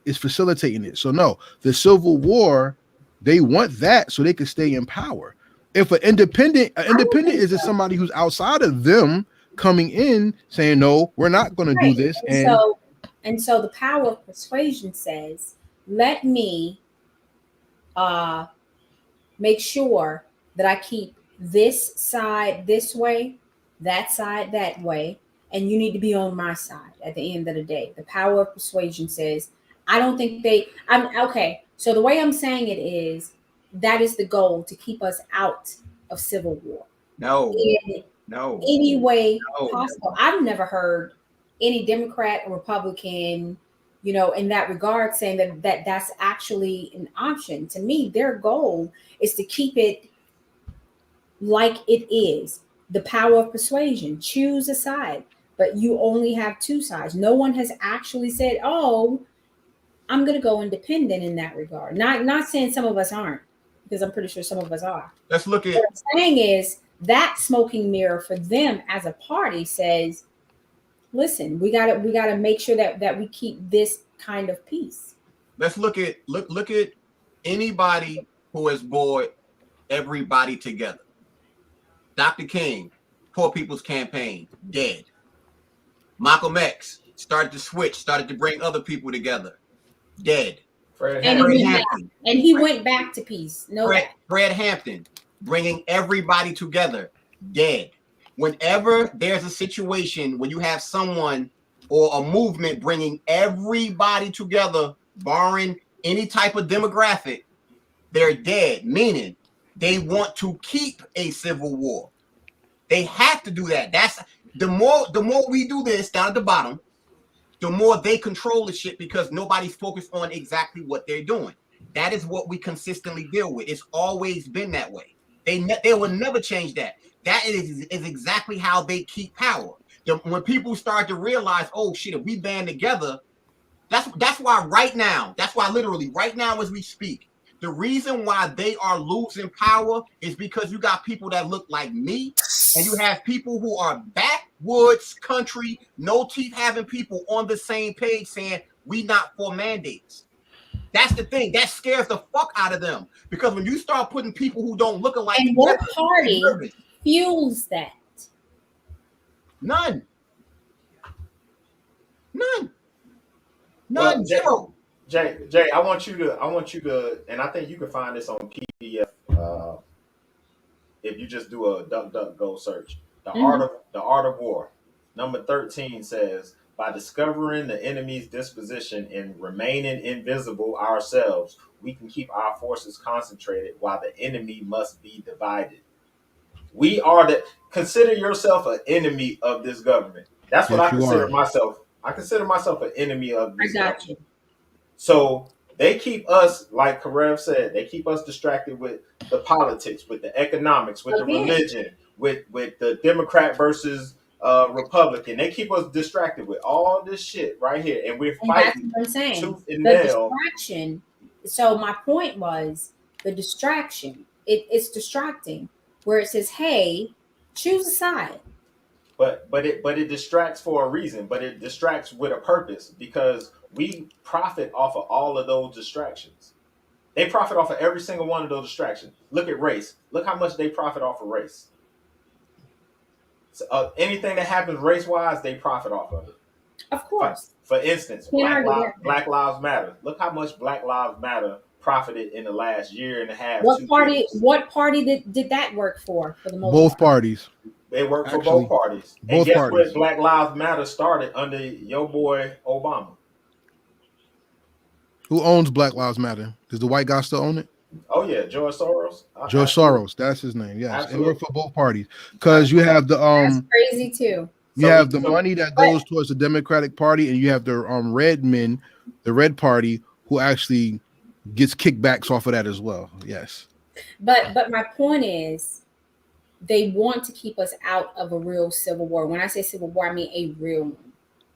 is facilitating it. So no, the Civil War, they want that so they can stay in power. If an independent is just somebody who's outside of them coming in saying, no, we're not going to do this. And so the power of persuasion says, let me make sure that I keep this side this way, that side that way, and you need to be on my side at the end of the day. The power of persuasion says, I don't think okay. So the way I'm saying it is, that is the goal, to keep us out of civil war. No. Any way possible. I've never heard any Democrat or Republican, in that regard, saying that's actually an option. To me, their goal is to keep it like it is. The power of persuasion. Choose a side, but you only have two sides. No one has actually said, oh, I'm gonna go independent in that regard. Not saying some of us aren't, because I'm pretty sure some of us are. Let's look at. What I'm saying is that smoking mirror for them as a party says, listen, we gotta make sure that we keep this kind of peace. Let's look at anybody who has brought everybody together. Dr. King, Poor People's Campaign, dead. Malcolm X started to switch, started to bring other people together, dead. Fred And Hampton. he went back to peace. Fred Hampton, bringing everybody together, dead. Whenever there's a situation when you have someone or a movement bringing everybody together, barring any type of demographic, they're dead, meaning they want to keep a civil war. They have to do that. That's the more we do this down at the bottom, the more they control the shit, because nobody's focused on exactly what they're doing. That is what we consistently deal with. It's always been that way. They will never change that. That is exactly how they keep power. When people start to realize, oh shit, if we band together, that's why right now, literally right now as we speak, the reason why they are losing power is because you got people that look like me, and you have people who are backwoods country, no teeth having people on the same page saying we not for mandates. That's the thing that scares the fuck out of them, because when you start putting people who don't look alike, and what party fuels that? None. Well, Zero. Jay, I want you to, and I think you can find this on PDF if you just do a DuckDuckGo search. The Art of War. Number 13 says, by discovering the enemy's disposition and remaining invisible ourselves, we can keep our forces concentrated while the enemy must be divided. We are consider yourself an enemy of this government. That's what I consider myself. I consider myself an enemy of this government. So they keep us, like Karev said, they keep us distracted with the politics, with the economics, with the religion, with the Democrat versus Republican. They keep us distracted with all this shit right here, and we're fighting. That's what I'm saying. Tooth and the nail. Distraction. So my point was the distraction. It's distracting, where it says, "Hey, choose a side." But it distracts for a reason. But it distracts with a purpose, because we profit off of all of those distractions. They profit off of every single one of those distractions. Look at race. Look how much they profit off of race. So, anything that happens race-wise, they profit off of it. Of course. For instance, Black Lives Matter. Look how much Black Lives Matter profited in the last year and a half. What party did that work for the most both parties? They work for both parties. And guess what? Black Lives Matter started under your boy Obama. Who owns Black Lives Matter? Does the white guy still own it? Oh yeah, George Soros. George Soros, that's his name. Yes, it worked for both parties, because you have the That's crazy too. You have the money that goes towards the Democratic Party, and you have the red men, the Red Party, who actually gets kickbacks off of that as well. Yes. But my point is, they want to keep us out of a real civil war. When I say civil war, I mean a real one.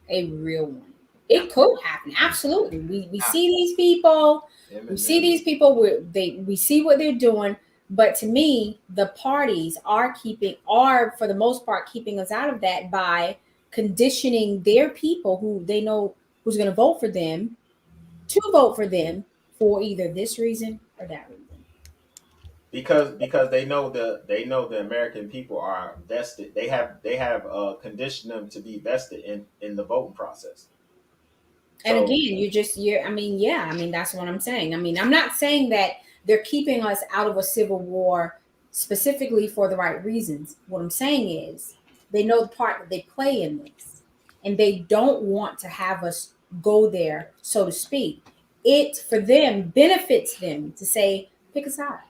A real one. It could happen. Absolutely. We see these people. We see these people. We see what they're doing. But to me, the parties are for the most part keeping us out of that by conditioning their people who they know who's going to vote for them to vote for them for either this reason or that reason. Because they know the American people are vested. They have conditioned them to be vested in the voting process. And again, that's what I'm saying. I mean, I'm not saying that they're keeping us out of a civil war specifically for the right reasons. What I'm saying is they know the part that they play in this, and they don't want to have us go there, so to speak. It, for them, benefits them to say, pick a side.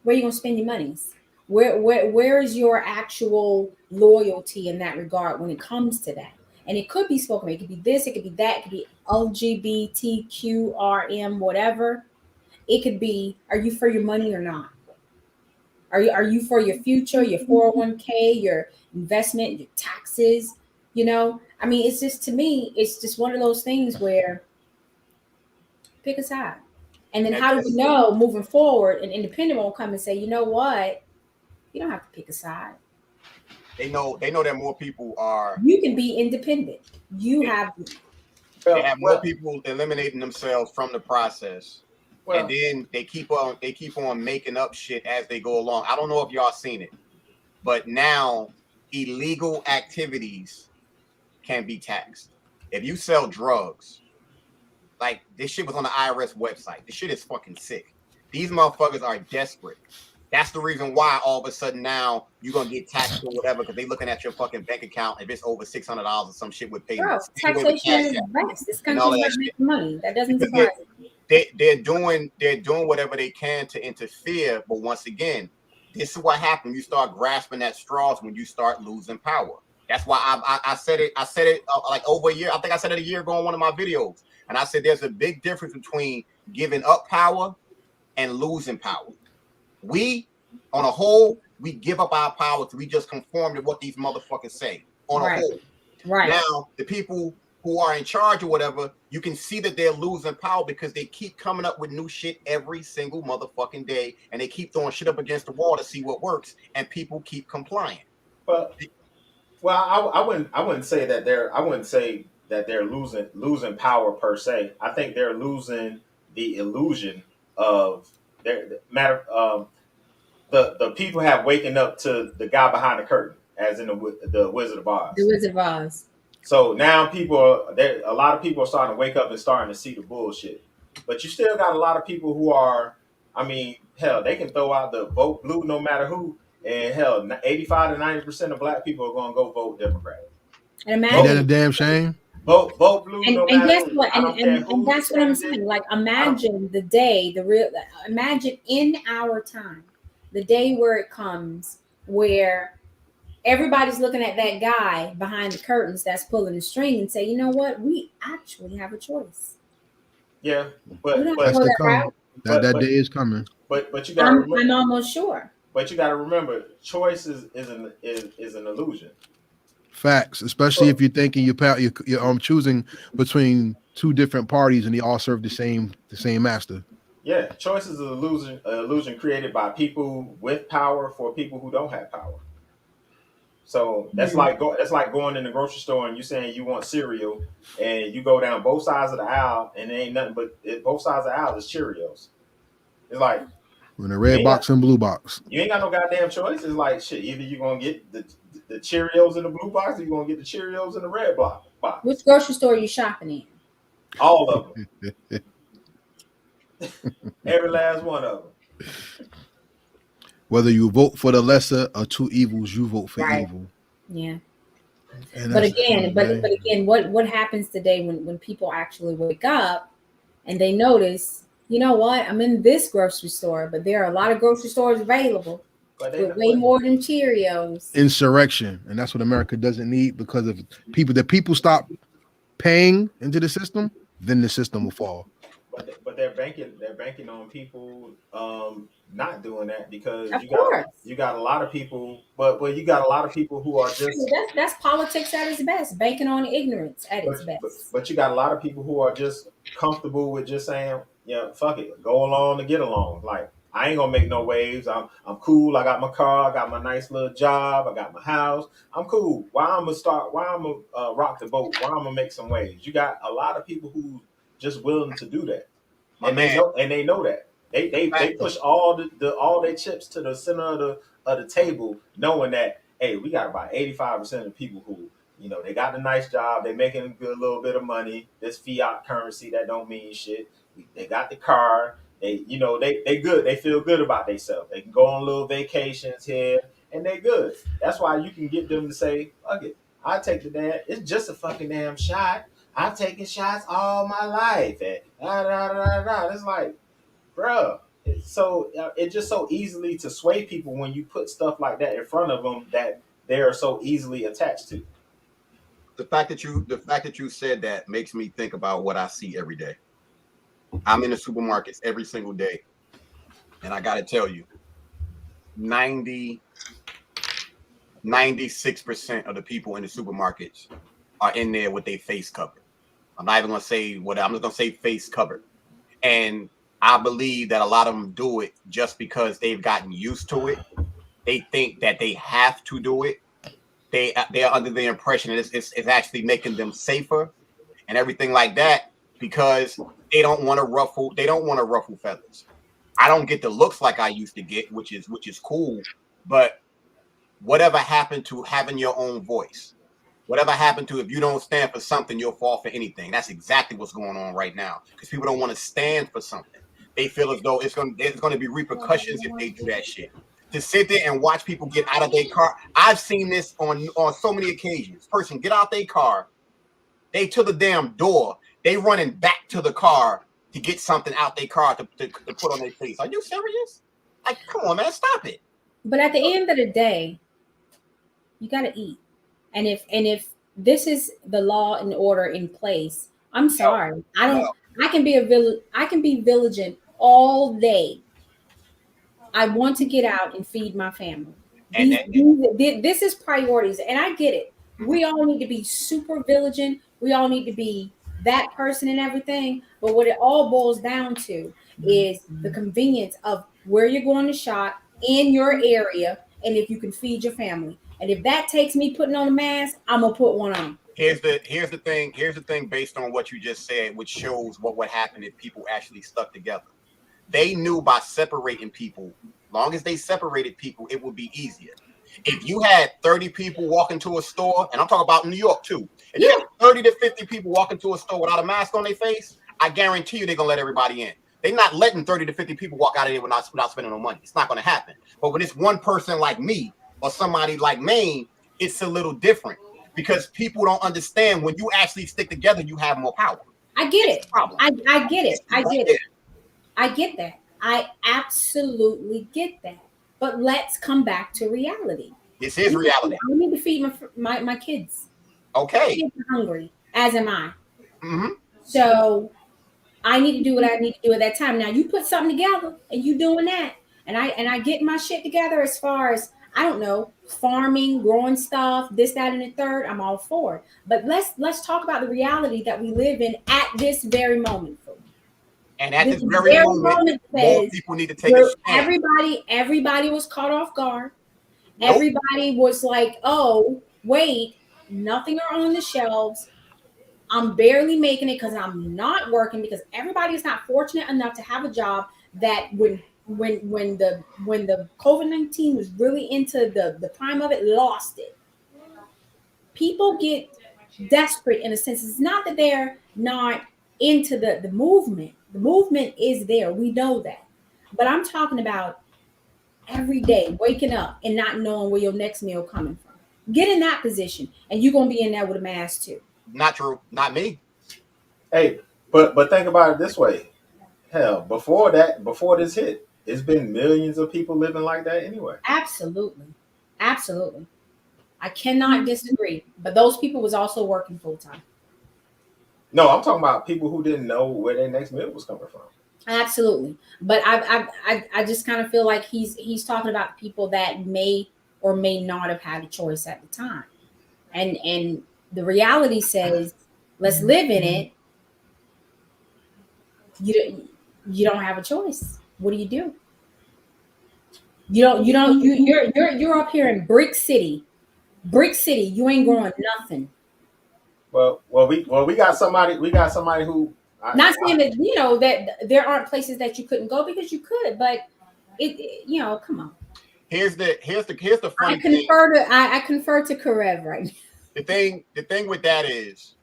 Where are you going to spend your monies? Where is your actual loyalty in that regard when it comes to that? And it could be spoken. It could be this. It could be that. It could be LGBTQRM, whatever. It could be, are you for your money or not? Are you for your future, your 401k, your investment, your taxes? I mean, it's just, to me, it's just one of those things where pick a side. And then how do we know moving forward an independent won't come and say, you know what? You don't have to pick a side. They know that more people are. You can be independent. You have. They have more people eliminating themselves from the process, Well, and then they keep on making up shit as they go along. I don't know if y'all seen it, but now illegal activities can be taxed. If you sell drugs, like this shit was on the IRS website. This shit is fucking sick. These motherfuckers are desperate. That's the reason why all of a sudden now you're gonna get taxed or whatever because they looking at your fucking bank account if it's over $600 or some shit with payments. Bro, taxation is the best. This country's not making money. That doesn't surprise me. They're doing whatever they can to interfere, but once again, this is what happens. You start grasping at straws when you start losing power. That's why I said it. I said it like over a year. I think I said it a year ago in one of my videos, and I said there's a big difference between giving up power and losing power. We, on a whole, we give up our power to we just conform to what these motherfuckers say. On a whole, right now the people who are in charge or whatever, you can see that they're losing power because they keep coming up with new shit every single motherfucking day, and they keep throwing shit up against the wall to see what works, and people keep complying. But I wouldn't say that they're losing power per se. I think they're losing the illusion of their matter. The people have waken up to the guy behind the curtain, as in the Wizard of Oz. The Wizard of Oz. So now a lot of people are starting to wake up and starting to see the bullshit. But you still got a lot of people who are, I mean, hell, they can throw out the vote blue no matter who, and hell, 85 to 90% of black people are going to go vote Democrat. And imagine, ain't that a damn shame? Vote blue no matter guess who. what? And that's what I'm saying. Like, imagine the day, imagine in our time, the day where it comes where everybody's looking at that guy behind the curtains that's pulling the string and say, you know what? We actually have a choice. Yeah, but that day is coming. But you got. I'm almost sure. But you got to remember, choice is an illusion. Facts, especially if you're thinking you're choosing between two different parties and they all serve the same master. Yeah, choice is an illusion created by people with power for people who don't have power. So that's like going in the grocery store and you saying you want cereal, and you go down both sides of the aisle and there ain't nothing but both sides of the aisle is Cheerios. It's like in a red box and blue box. You ain't got no goddamn choice. It's like shit. Either you're gonna get the Cheerios in the blue box, or you're gonna get the Cheerios in the red box. Which grocery store are you shopping in? All of them. Every last one of them. Whether you vote for the lesser or two evils, you vote for evil. Yeah. But again, what happens today when people actually wake up and they notice, you know what, I'm in this grocery store, but there are a lot of grocery stores available with way more than Cheerios. Insurrection, and that's what America doesn't need, because if people stop paying into the system, then the system will fall. But they're banking on people not doing that, because you got a lot of people, but you got a lot of people who are just that's politics at its best, banking on ignorance at its best. But you got a lot of people who are just comfortable with just saying, yeah, fuck it, go along to get along. Like, I ain't gonna make no waves. I'm cool. I got my car. I got my nice little job. I got my house. I'm cool. Why I'm gonna rock the boat? Why I'm gonna make some waves? You got a lot of people who just willing to do that, they know that. They push all their chips to the center of the table, knowing that, hey, we got about 85% of people who, you know, they got a nice job, they making a good little bit of money. This fiat currency that don't mean shit. They got the car. They good. They feel good about themselves. They can go on little vacations here, and they good. That's why you can get them to say, fuck it, I take the damn. It's just a fucking damn shot. I've taken shots all my life, and It's like, bro. It's just so easily to sway people when you put stuff like that in front of them that they are so easily attached to. The fact that you said that makes me think about what I see every day. I'm in the supermarkets every single day, and I got to tell you, 96% of the people in the supermarkets are in there with their face covered. I'm not even going to say what, I'm just going to say face covered. And I believe that a lot of them do it just because they've gotten used to it. They think that they have to do it. They are under the impression that it's actually making them safer and everything like that, because they don't want to ruffle feathers. I don't get the looks like I used to get, which is cool. But whatever happened to having your own voice? Whatever happened to, if you don't stand for something, you'll fall for anything? That's exactly what's going on right now, because people don't want to stand for something. They feel as though there's going to be repercussions if they do that shit. To sit there and watch people get out of their car. I've seen this on so many occasions. Person get out their car, they to the damn door, they running back to the car to get something out their car to put on their face. Are you serious? Like, come on, man, stop it. But at the end of the day, you got to eat. And if this is the law and order in place, I'm sorry. I can be vigilant all day. I want to get out and feed my family. This is priorities, and I get it. We all need to be super vigilant. We all need to be that person and everything. But what it all boils down to is the convenience of where you're going to shop in your area, and if you can feed your family. And if that takes me putting on a mask, I'm gonna put one on. Here's the thing based on what you just said, which shows what would happen if people actually stuck together. They knew by separating people, long as they separated people, it would be easier. If you had 30 people walk into a store, and I'm talking about New York too, if you had 30 to 50 people walk into a store without a mask on their face, I guarantee you they're gonna let everybody in. They're not letting 30 to 50 people walk out of there without spending no money. It's not gonna happen. But when it's one person like me or somebody like Maine, it's a little different, because people don't understand when you actually stick together, you have more power. I get it. I get it. I get it. I get that. I absolutely get that. But let's come back to reality. This is reality. I need to feed my kids. Okay. My kids are hungry, as am I. Mm-hmm. So I need to do what I need to do at that time. Now you put something together and you doing that, and I get my shit together as far as, I don't know, farming, growing stuff, this, that, and the third. I'm all for it. But let's talk about the reality that we live in at this very moment. And at this very moment more people need to take a stand. Everybody was caught off guard. Nope. Everybody was like, oh, wait, nothing are on the shelves. I'm barely making it because I'm not working, because everybody is not fortunate enough to have a job that when the COVID-19 was really into the prime of it, lost it. People get desperate in a sense. It's not that they're not into the movement. The movement is there. We know that. But I'm talking about every day waking up and not knowing where your next meal coming from. Get in that position, and you're gonna be in there with a mask too. Not true. Not me. Hey, but think about it this way. Hell, before this hit, it's been millions of people living like that anyway. Absolutely. I cannot disagree. But those people was also working full time. No, I'm talking about people who didn't know where their next meal was coming from. Absolutely. But I just kind of feel like he's talking about people that may or may not have had a choice at the time. And the reality says, let's live in it. You don't have a choice. What do you do? You're up here in Brick City. You ain't growing nothing. Well, we got somebody who. Not saying that that there aren't places that you couldn't go, because you could, but it come on. Here's the funny I confer thing. I confer to Karev right now. The thing with that is,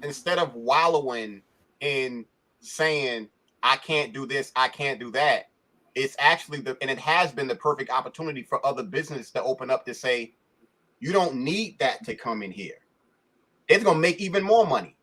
instead of wallowing in saying I can't do this, I can't do that, it's actually and it has been the perfect opportunity for other business to open up to say, you don't need that to come in here. It's going to make even more money.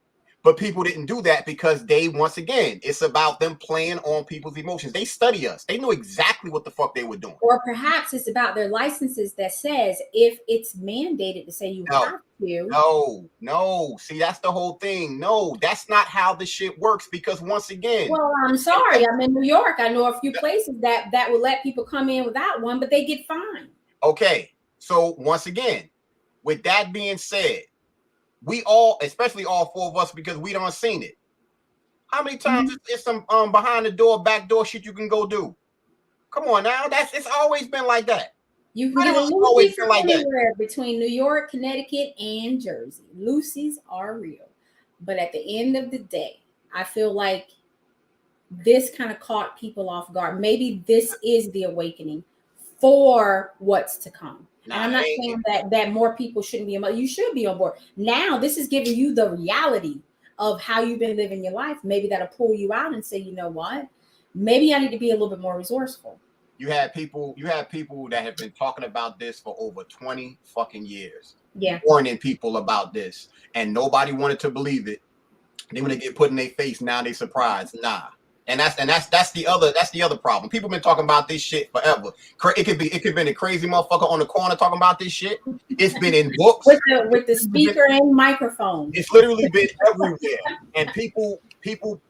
But people didn't do that because once again, it's about them playing on people's emotions. They study us. They know exactly what the fuck they were doing. Or perhaps it's about their licenses that says if it's mandated to say you have to. No. See, that's the whole thing. No, that's not how the shit works, because once again. Well, I'm sorry. I'm in New York. I know a few places that will let people come in without one, but they get fined. Okay. So once again, with that being said, we all, especially all four of us, because we done seen it. How many times it's some behind the door, back door shit you can go do? Come on now, it's always been like that. You can get a Lucy from anywhere between New York, Connecticut, and Jersey. Lucy's are real. But at the end of the day, I feel like this kind of caught people off guard. Maybe this is the awakening for what's to come. And I'm not saying that more people shouldn't be on board. You should be on board. Now, this is giving you the reality of how you've been living your life. Maybe that'll pull you out and say, you know what? Maybe I need to be a little bit more resourceful. You had people that have been talking about this for over 20 fucking years. Yeah. Warning people about this. And nobody wanted to believe it. Then when they get put in their face, now they surprised. Nah. And that's the other problem. People been talking about this shit forever. It could be a crazy motherfucker on the corner talking about this shit. It's been in books with the speaker and microphone. It's literally been everywhere. And people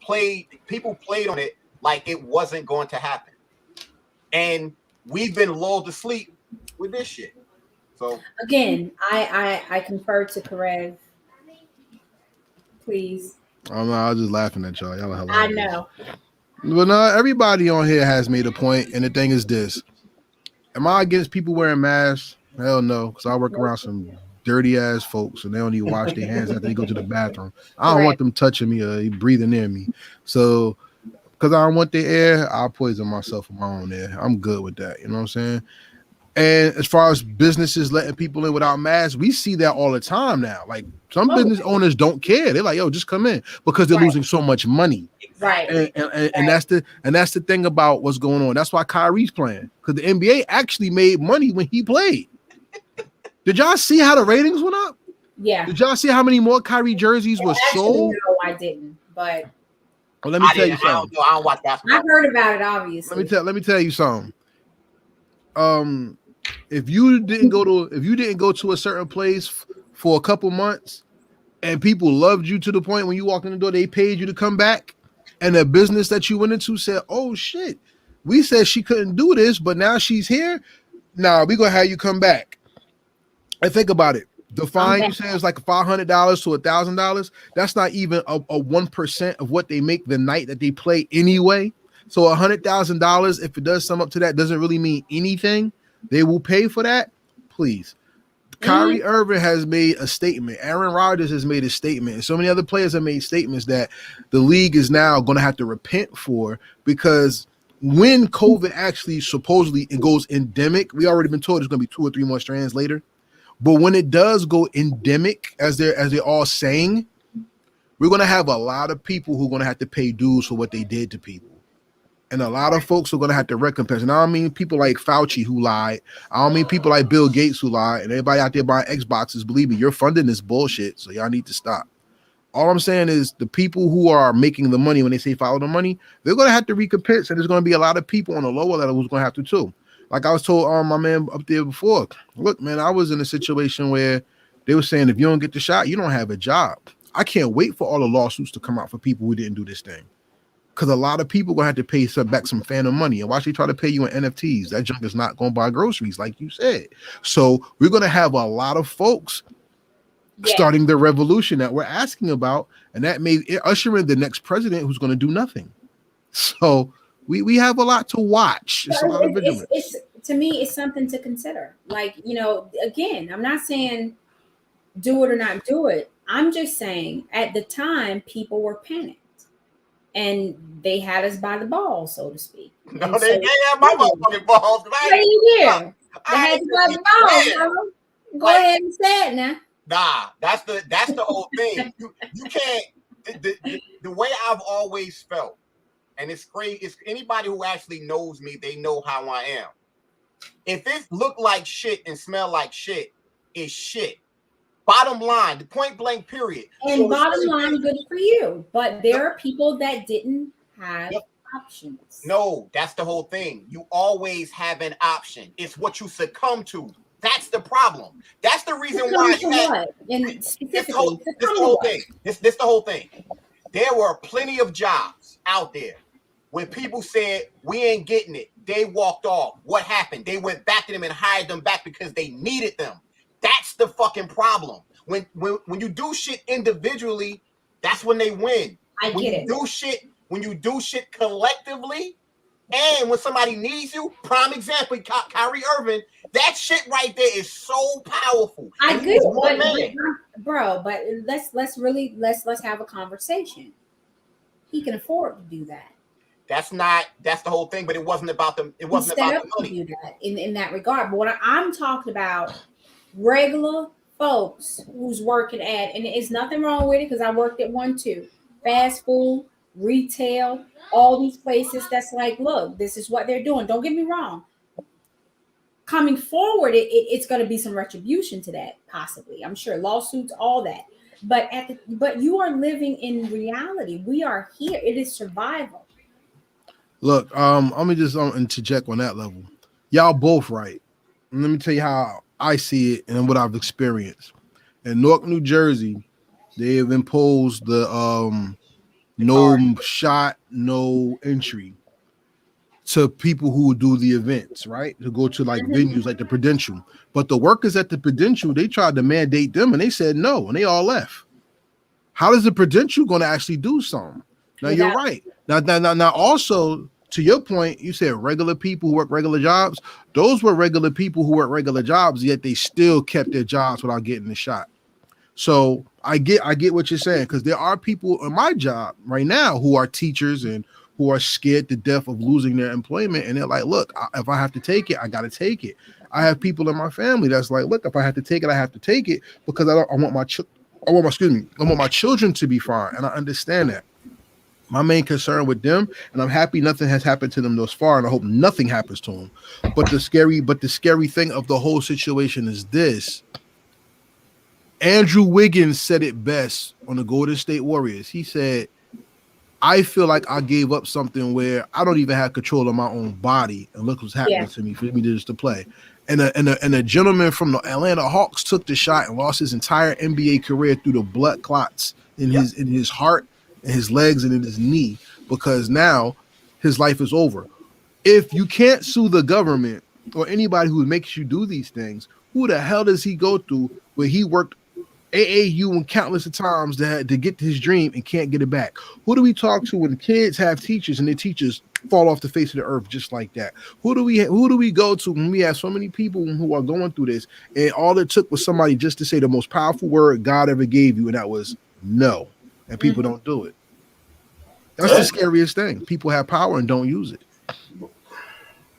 played on it like it wasn't going to happen. And we've been lulled to sleep with this shit. So again, I confer to Karev. Please. Oh no, I was just laughing at y'all. Y'all are hilarious. I know. But no, everybody on here has made a point, and the thing is this: am I against people wearing masks? Hell no, because I work around some dirty ass folks, and they don't even wash their hands after they go to the bathroom. I don't want them touching me or breathing near me. So, because I don't want their air, I'll poison myself with my own air. I'm good with that. You know what I'm saying? And as far as businesses letting people in without masks, we see that all the time now. Like some business owners don't care. They're like, "Yo, just come in," because they're losing so much money. Right. And that's the thing about what's going on. That's why Kyrie's playing, because the NBA actually made money when he played. Did y'all see how the ratings went up? Yeah. Did y'all see how many more Kyrie jerseys were sold? No, I didn't. But let me tell you something. I don't watch basketball. I heard about it, obviously. Let me tell you something. If you didn't go to a certain place for a couple months and people loved you to the point when you walked in the door, they paid you to come back, and the business that you went into said, "Oh shit, we said she couldn't do this, but now she's here. Now we gonna have you come back." And think about it. The fine you said is like $500 to $1,000. That's not even a 1% of what they make the night that they play anyway. So $100,000, if it does sum up to that, doesn't really mean anything. They will pay for that, please. Kyrie Irving has made a statement. Aaron Rodgers has made a statement. And so many other players have made statements that the league is now going to have to repent for, because when COVID actually supposedly it goes endemic, we already been told there's going to be 2 or 3 more strands later. But when it does go endemic, as they're all saying, we're going to have a lot of people who are going to have to pay dues for what they did to people. And a lot of folks are going to have to recompense. And I don't mean people like Fauci who lied. I don't mean people like Bill Gates who lied. And everybody out there buying Xboxes, believe me, you're funding this bullshit. So y'all need to stop. All I'm saying is the people who are making the money, when they say follow the money, they're going to have to recompense. And there's going to be a lot of people on the lower level who's going to have to too. Like I was told my man up there before, look, man, I was in a situation where they were saying if you don't get the shot, you don't have a job. I can't wait for all the lawsuits to come out for people who didn't do this thing. Because a lot of people are going to have to pay back some phantom money. And watch they try to pay you in NFTs. That junk is not going to buy groceries, like you said. So we're going to have a lot of folks starting the revolution that we're asking about. And that may usher in the next president who's going to do nothing. So we have a lot to watch. It's a lot of vigilance. To me, it's something to consider. Like, again, I'm not saying do it or not do it. I'm just saying at the time, people were panicked. And they had us by the balls, so to speak. No, they didn't have my motherfucking balls. They had you by the balls. Go ahead and say it now. Nah, that's the whole thing. You can't. The way I've always felt, and it's great. It's anybody who actually knows me, they know how I am. If it look like shit and smell like shit, it's shit. Bottom line, the point blank period. And so bottom line, good for you. But there are people that didn't have options. No, that's the whole thing. You always have an option. It's what you succumb to. That's the problem. That's the reason why you had this whole thing. This the whole thing. There were plenty of jobs out there when people said we ain't getting it. They walked off. What happened? They went back to them and hired them back because they needed them. That's the fucking problem. When you do shit individually, that's when they win. I when get you it. when you do shit collectively, and when somebody needs you, prime example, Kyrie Irving, that shit right there is so powerful. I And he get was it, one man. bro. But let's have a conversation. He can afford to do that. That's the whole thing. But it wasn't about the He's set about up the to money. do that in that regard. But what I'm talking about, regular folks who's working at, and there's nothing wrong with it because I worked at one too. Fast food, retail, all these places. That's like, look, this is what they're doing. Don't get me wrong. Coming forward, it's going to be some retribution to that, possibly. I'm sure lawsuits, all that. But you are living in reality. We are here. It is survival. Look, let me just interject on that level. Y'all both right. And let me tell you how I see it and what I've experienced. In Newark, New Jersey, they have imposed the no shot, no entry to people who do the events, right? To go to like venues like the Prudential. But the workers at the Prudential, they tried to mandate them and they said no, and they all left. How is the Prudential going to actually do something? Now you're right. Now also to your point, you said regular people who work regular jobs. Those were regular people who work regular jobs, yet they still kept their jobs without getting the shot. So I get what you're saying, because there are people in my job right now who are teachers and who are scared to death of losing their employment, and they're like, "Look, if I have to take it, I got to take it." I have people in my family that's like, "Look, if I have to take it, I have to take it because I want my children to be fine," and I understand that. My main concern with them, and I'm happy nothing has happened to them thus far, and I hope nothing happens to them. But the scary thing of the whole situation is this. Andrew Wiggins said it best on the Golden State Warriors. He said, I feel like I gave up something where I don't even have control of my own body. And look what's happening to me for me just to play. And a gentleman from the Atlanta Hawks took the shot and lost his entire NBA career through the blood clots in his heart and his legs and in his knee, because now his life is over. If you can't sue the government or anybody who makes you do these things, who the hell does he go through where he worked AAU and countless of times to get his dream and can't get it back? Who do we talk to when kids have teachers and their teachers fall off the face of the earth just like that? Who do we go to when we have so many people who are going through this, and all it took was somebody just to say the most powerful word God ever gave you, and that was no, and people don't do it. That's the scariest thing. People have power and don't use it.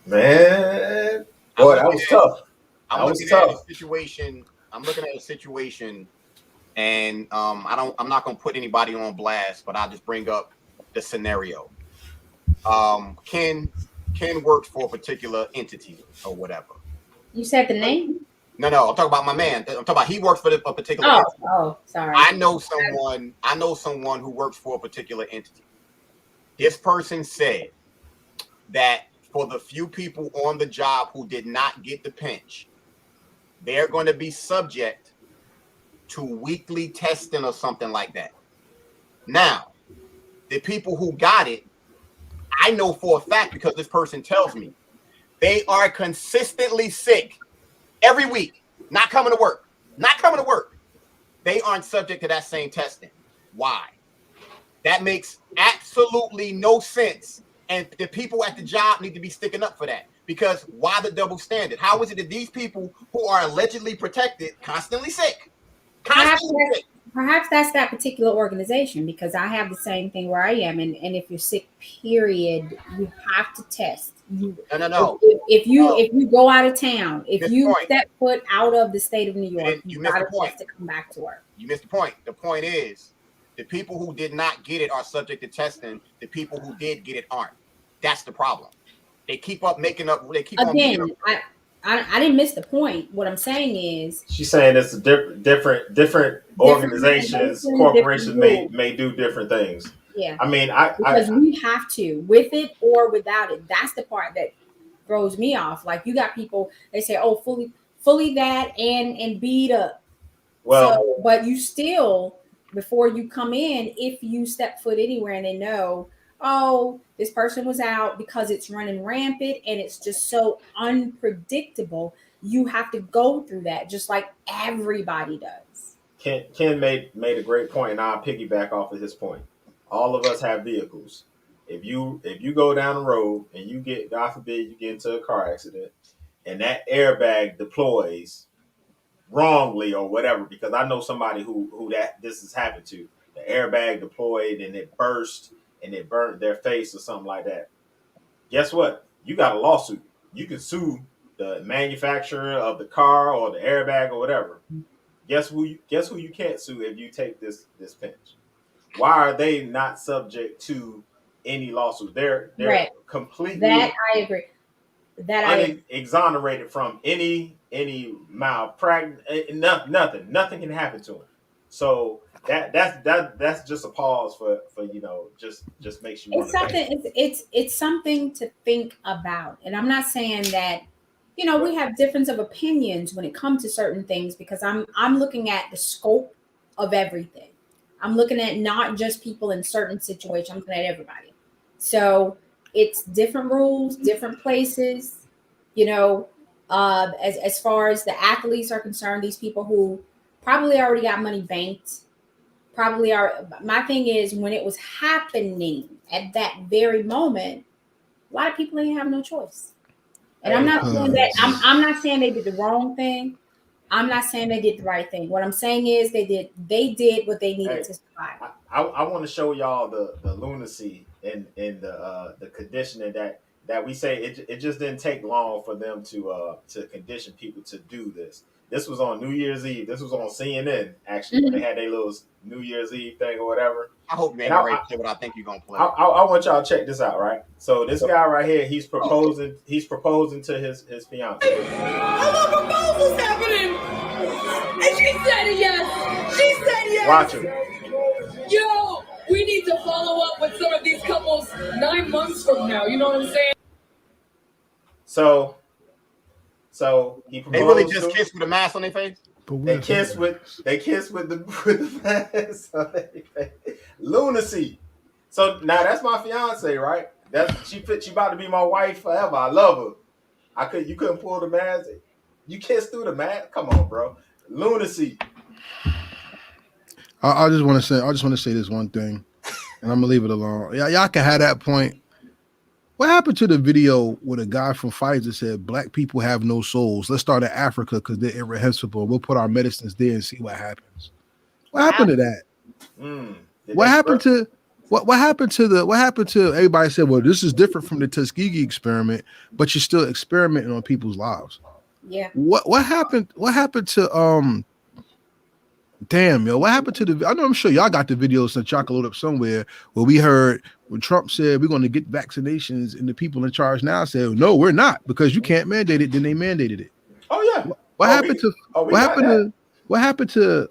Man, boy, that was tough. I'm looking at a situation, and I'm not gonna put anybody on blast, but I'll just bring up the scenario. Ken works for a particular entity or whatever. You said the name? No, I'm talking about my man. I'm talking about he works for a particular entity. Oh, sorry. I know someone who works for a particular entity. This person said that for the few people on the job who did not get the pinch, they're going to be subject to weekly testing or something like that. Now, the people who got it, I know for a fact because this person tells me they are consistently sick every week, not coming to work. They aren't subject to that same testing. Why? That makes absolutely no sense. And the people at the job need to be sticking up for that, because why the double standard? How is it that these people who are allegedly protected constantly sick? Perhaps that's that particular organization, because I have the same thing where I am. And if you're sick, period, you have to test. No. If you go out of town, if you step foot out of the state of New York, you got to test to come back to work. You missed the point. The point is, the people who did not get it are subject to testing. The people who did get it aren't. That's the problem. They keep on making up. I didn't miss the point. What I'm saying is, she's saying it's different organizations, corporations may do different things. Yeah. I mean, because we have to, with it or without it. That's the part that throws me off. Like, you got people, they say, oh, fully that and beat up. Well, so, but you still, before you come in, if you step foot anywhere and they know, oh, this person was out, because it's running rampant and it's just so unpredictable, you have to go through that just like everybody does. Ken made a great point, and I'll piggyback off of his point. all of us have vehicles. If you go down the road and you get, God forbid, you get into a car accident and that airbag deploys wrongly or whatever, because I know somebody who that this has happened to. The airbag deployed and it burst and it burnt their face or something like that. Guess what? You got a lawsuit. You can sue the manufacturer of the car or the airbag or whatever. Guess who you can't sue if you take this pinch? Why are they not subject to any lawsuit? They're Right. completely That I agree. Exonerated from any malpractice. Nothing can happen to them. So that's just a pause for just makes you It's want to think. something. It's something to think about. And I'm not saying that we have difference of opinions when it comes to certain things, because I'm looking at the scope of everything. I'm looking at not just people in certain situations. I'm looking at everybody. So it's different rules, different places. As far as the athletes are concerned, these people who probably already got money banked, probably are. My thing is, when it was happening at that very moment, a lot of people didn't have no choice. And I'm not saying that I'm not saying they did the wrong thing. I'm not saying they did the right thing. What I'm saying is they did what they needed to survive. I want to show y'all the lunacy in the conditioning that we say it just didn't take long for them to condition people to do this. This was on New Year's Eve. This was on CNN actually, when they had their little New Year's Eve thing or whatever. I hope you ain't ready to play what I think you're gonna play. I want y'all to check this out, right? So this guy right here, he's proposing to his fiance. A lot of proposals happening, and she said yes. She said yes. Watch it. Yo, we need to follow up with some of these couples 9 months from now. You know what I'm saying? So he proposed. They really just kissed with a mask on their face. They kiss with the mask on their face. Lunacy. So now that's my fiance, right? She about to be my wife forever. I love her. You couldn't pull the mask. You kissed through the mask. Come on, bro. Lunacy. I just want to say this one thing, and I'm gonna leave it alone. Y'all can have that point. What happened to the video where the guy from Pfizer said black people have no souls? Let's start at Africa because they're irrepressible. We'll put our medicines there and see what happens. What happened to that? What happened to everybody said, well, this is different from the Tuskegee experiment, but you're still experimenting on people's lives. Yeah. What happened to damn, yo, what happened to the? I know, I'm sure y'all got the videos that y'all can load up somewhere where we heard when Trump said we're going to get vaccinations, and the people in charge now said, no, we're not, because you can't mandate it. Then they mandated it. Oh yeah. What happened to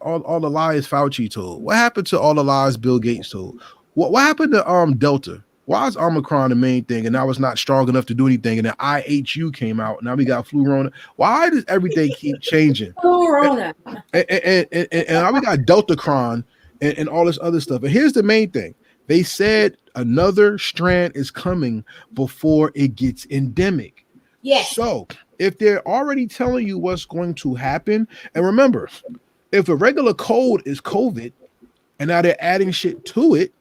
all the lies Fauci told? What happened to all the lies Bill Gates told? What happened to Delta? Why is Omicron the main thing, and now it's not strong enough to do anything? And then IHU came out. Now we got Flurona. Why does everything keep changing? Flurona. And now we got Deltacron and all this other stuff. And here's the main thing. They said another strand is coming before it gets endemic. Yes. So if they're already telling you what's going to happen, and remember, if a regular cold is COVID, and now they're adding shit to it,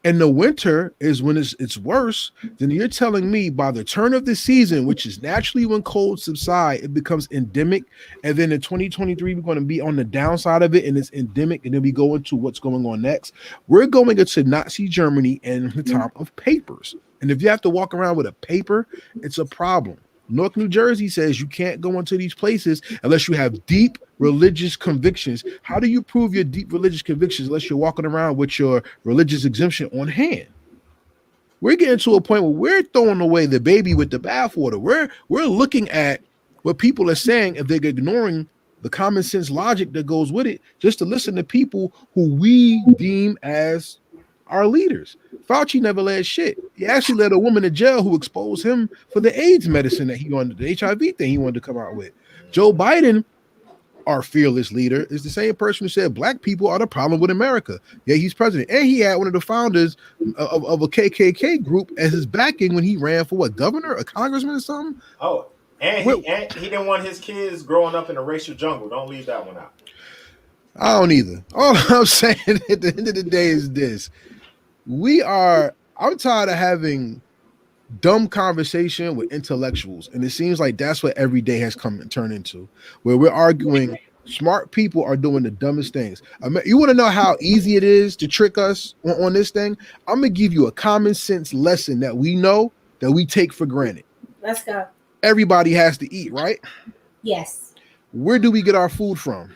and the winter is when it's worse, then you're telling me by the turn of the season, which is naturally when colds subside, it becomes endemic. And then in 2023, we're going to be on the downside of it, and it's endemic. And then we go into what's going on next. We're going into Nazi Germany and the time of papers. And if you have to walk around with a paper, it's a problem. North New Jersey says you can't go into these places unless you have deep religious convictions. How do you prove your deep religious convictions unless you're walking around with your religious exemption on hand? We're getting to a point where we're throwing away the baby with the bathwater. We're looking at what people are saying, and they're ignoring the common sense logic that goes with it, just to listen to people who we deem as our leaders. Fauci never led shit. He actually led a woman to jail who exposed him for the AIDS medicine that he wanted, the HIV thing he wanted to come out with. Joe Biden, our fearless leader, is the same person who said black people are the problem with America. Yeah, he's president. And he had one of the founders of a KKK group as his backing when he ran for what, governor, a congressman or something? Oh, and he didn't want his kids growing up in a racial jungle. Don't leave that one out. I don't either. All I'm saying at the end of the day is this. I'm tired of having dumb conversation with intellectuals, and it seems like that's what every day has come and turned into, where we're arguing. Smart people are doing the dumbest things. You want to know how easy it is to trick us on this thing? I'm gonna give you a common sense lesson that we know that we take for granted. Let's go. Everybody has to eat, right? Yes. Where do we get our food from?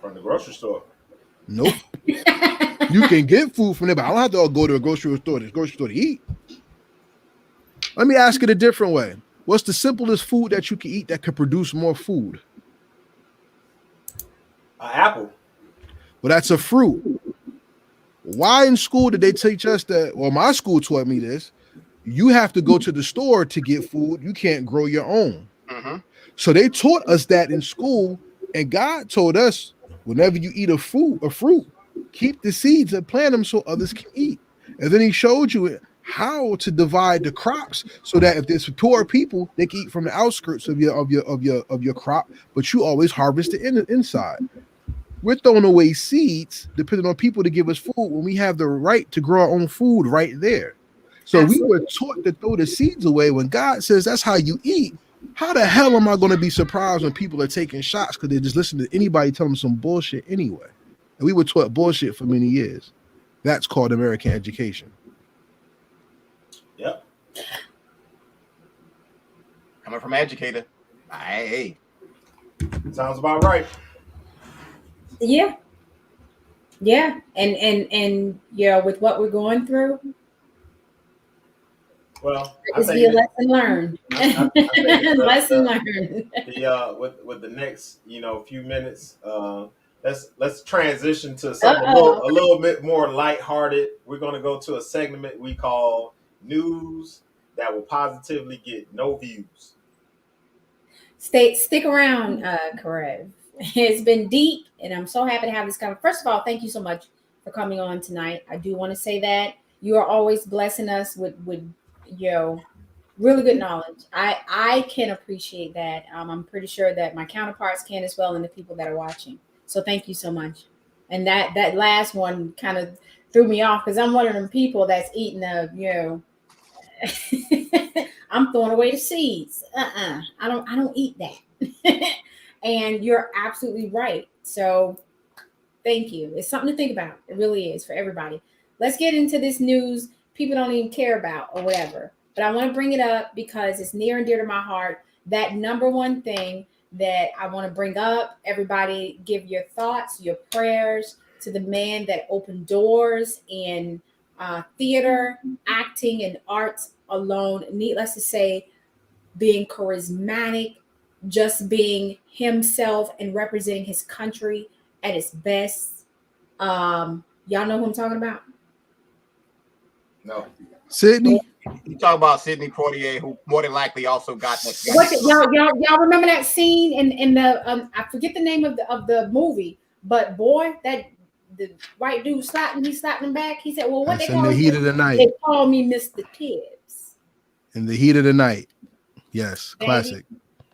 From the grocery store. Nope. You can get food from there, but I don't have to go to a grocery store to eat. Let me ask it a different way. What's the simplest food that you can eat that could produce more food? An apple. Well, that's a fruit. Why in school did they teach us that? Well, my school taught me this. You have to go to the store to get food. You can't grow your own. Mm-hmm. So they taught us that in school, and God told us, whenever you eat a fruit, keep the seeds and plant them so others can eat. And then he showed you how to divide the crops so that if there's poor people, they can eat from the outskirts of your crop, but you always harvest the inside. We're throwing away seeds depending on people to give us food when we have the right to grow our own food right there. So we were taught to throw the seeds away when God says that's how you eat. How the hell am I going to be surprised when people are taking shots because they just listen to anybody tell them some bullshit anyway? And we were taught bullshit for many years. That's called American education. Yep. Coming from an educator. Hey. Sounds about right. Yeah. And yeah, with what we're going through, well, it's be a lesson learned. I think lesson learned. With the next few minutes, let's transition to something a little bit more lighthearted. We're going to go to a segment we call News That Will Positively Get No Views. Stick around, Karev. It's been deep, and I'm so happy to have this conversation. First of all, thank you so much for coming on tonight. I do want to say that you are always blessing us with really good knowledge. I can appreciate that. I'm pretty sure that my counterparts can as well, and the people that are watching. So thank you so much. And that last one kind of threw me off because I'm one of them people that's eating I'm throwing away the seeds. I don't eat that. And you're absolutely right. So thank you. It's something to think about. It really is for everybody. Let's get into this news people don't even care about or whatever. But I want to bring it up because it's near and dear to my heart. That number one thing that I want to bring up, everybody give your thoughts, your prayers to the man that opened doors in theater, acting, and arts alone. Needless to say, being charismatic, just being himself and representing his country at its best. Y'all know who I'm talking about? No. Sydney? You talk about Sidney Poitier, who more than likely also got that. Y'all remember that scene in the I forget the name of the movie, but boy, that the white dude slapped him back. He said, "Well, what That's they in call the heat of the night. They call me Mr. Tibbs." In the heat of the night. Yes, Baby, classic.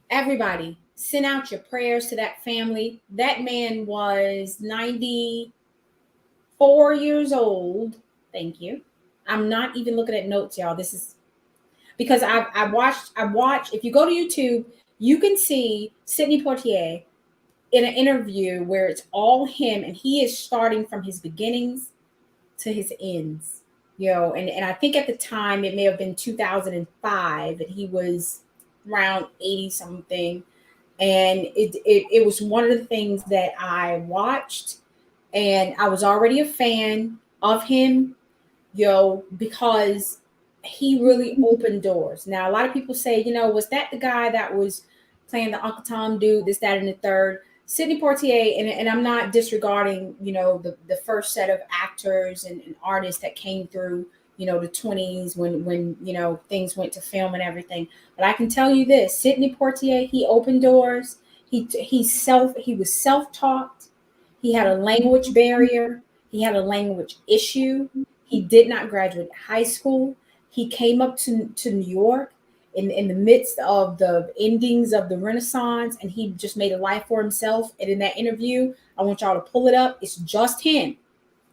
Everybody, send out your prayers to that family. That man was 94 years old. Thank you. I'm not even looking at notes, y'all. This is because I watched. If you go to YouTube, you can see Sidney Poitier in an interview where it's all him, and he is starting from his beginnings to his ends. And I think at the time it may have been 2005, and he was around 80 something, and it was one of the things that I watched, and I was already a fan of him, because he really opened doors. Now a lot of people say, was that the guy that was playing the Uncle Tom dude, this, that, and the third? Sidney Poitier, and I'm not disregarding, the first set of actors and artists that came through, the 20s when things went to film and everything. But I can tell you this: Sidney Poitier, he opened doors. He was self-taught. He had a language barrier. He had a language issue. He did not graduate high school. He came up to New York, in the midst of the endings of the Renaissance, and he just made a life for himself. And in that interview, I want y'all to pull it up. It's just him.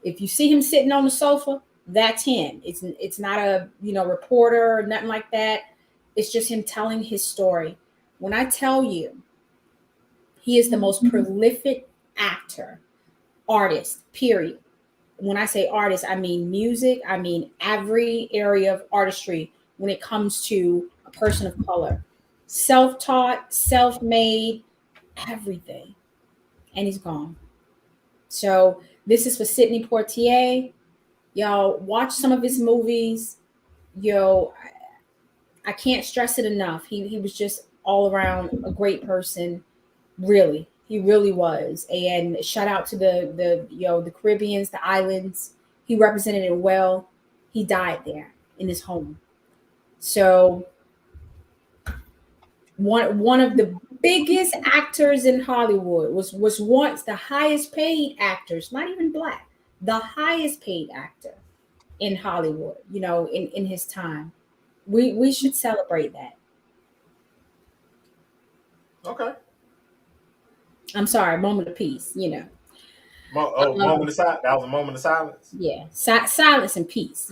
If you see him sitting on the sofa, that's him. It's not a reporter or nothing like that. It's just him telling his story. When I tell you, he is the most prolific actor, artist, period. When I say artist, I mean music. I mean every area of artistry when it comes to a person of color. Self-taught, self-made, everything. And he's gone. So this is for Sidney Poitier. Y'all watch some of his movies. I can't stress it enough. He was just all around a great person. Really, he really was. And shout out to the Caribbeans, the islands. He represented it well. He died there in his home. So one of the biggest actors in Hollywood was once the highest paid actors, not even black, the highest paid actor in Hollywood, in his time. We should celebrate that. Okay. I'm sorry, moment of peace, Moment of silence. That was a moment of silence. Yeah, silence and peace,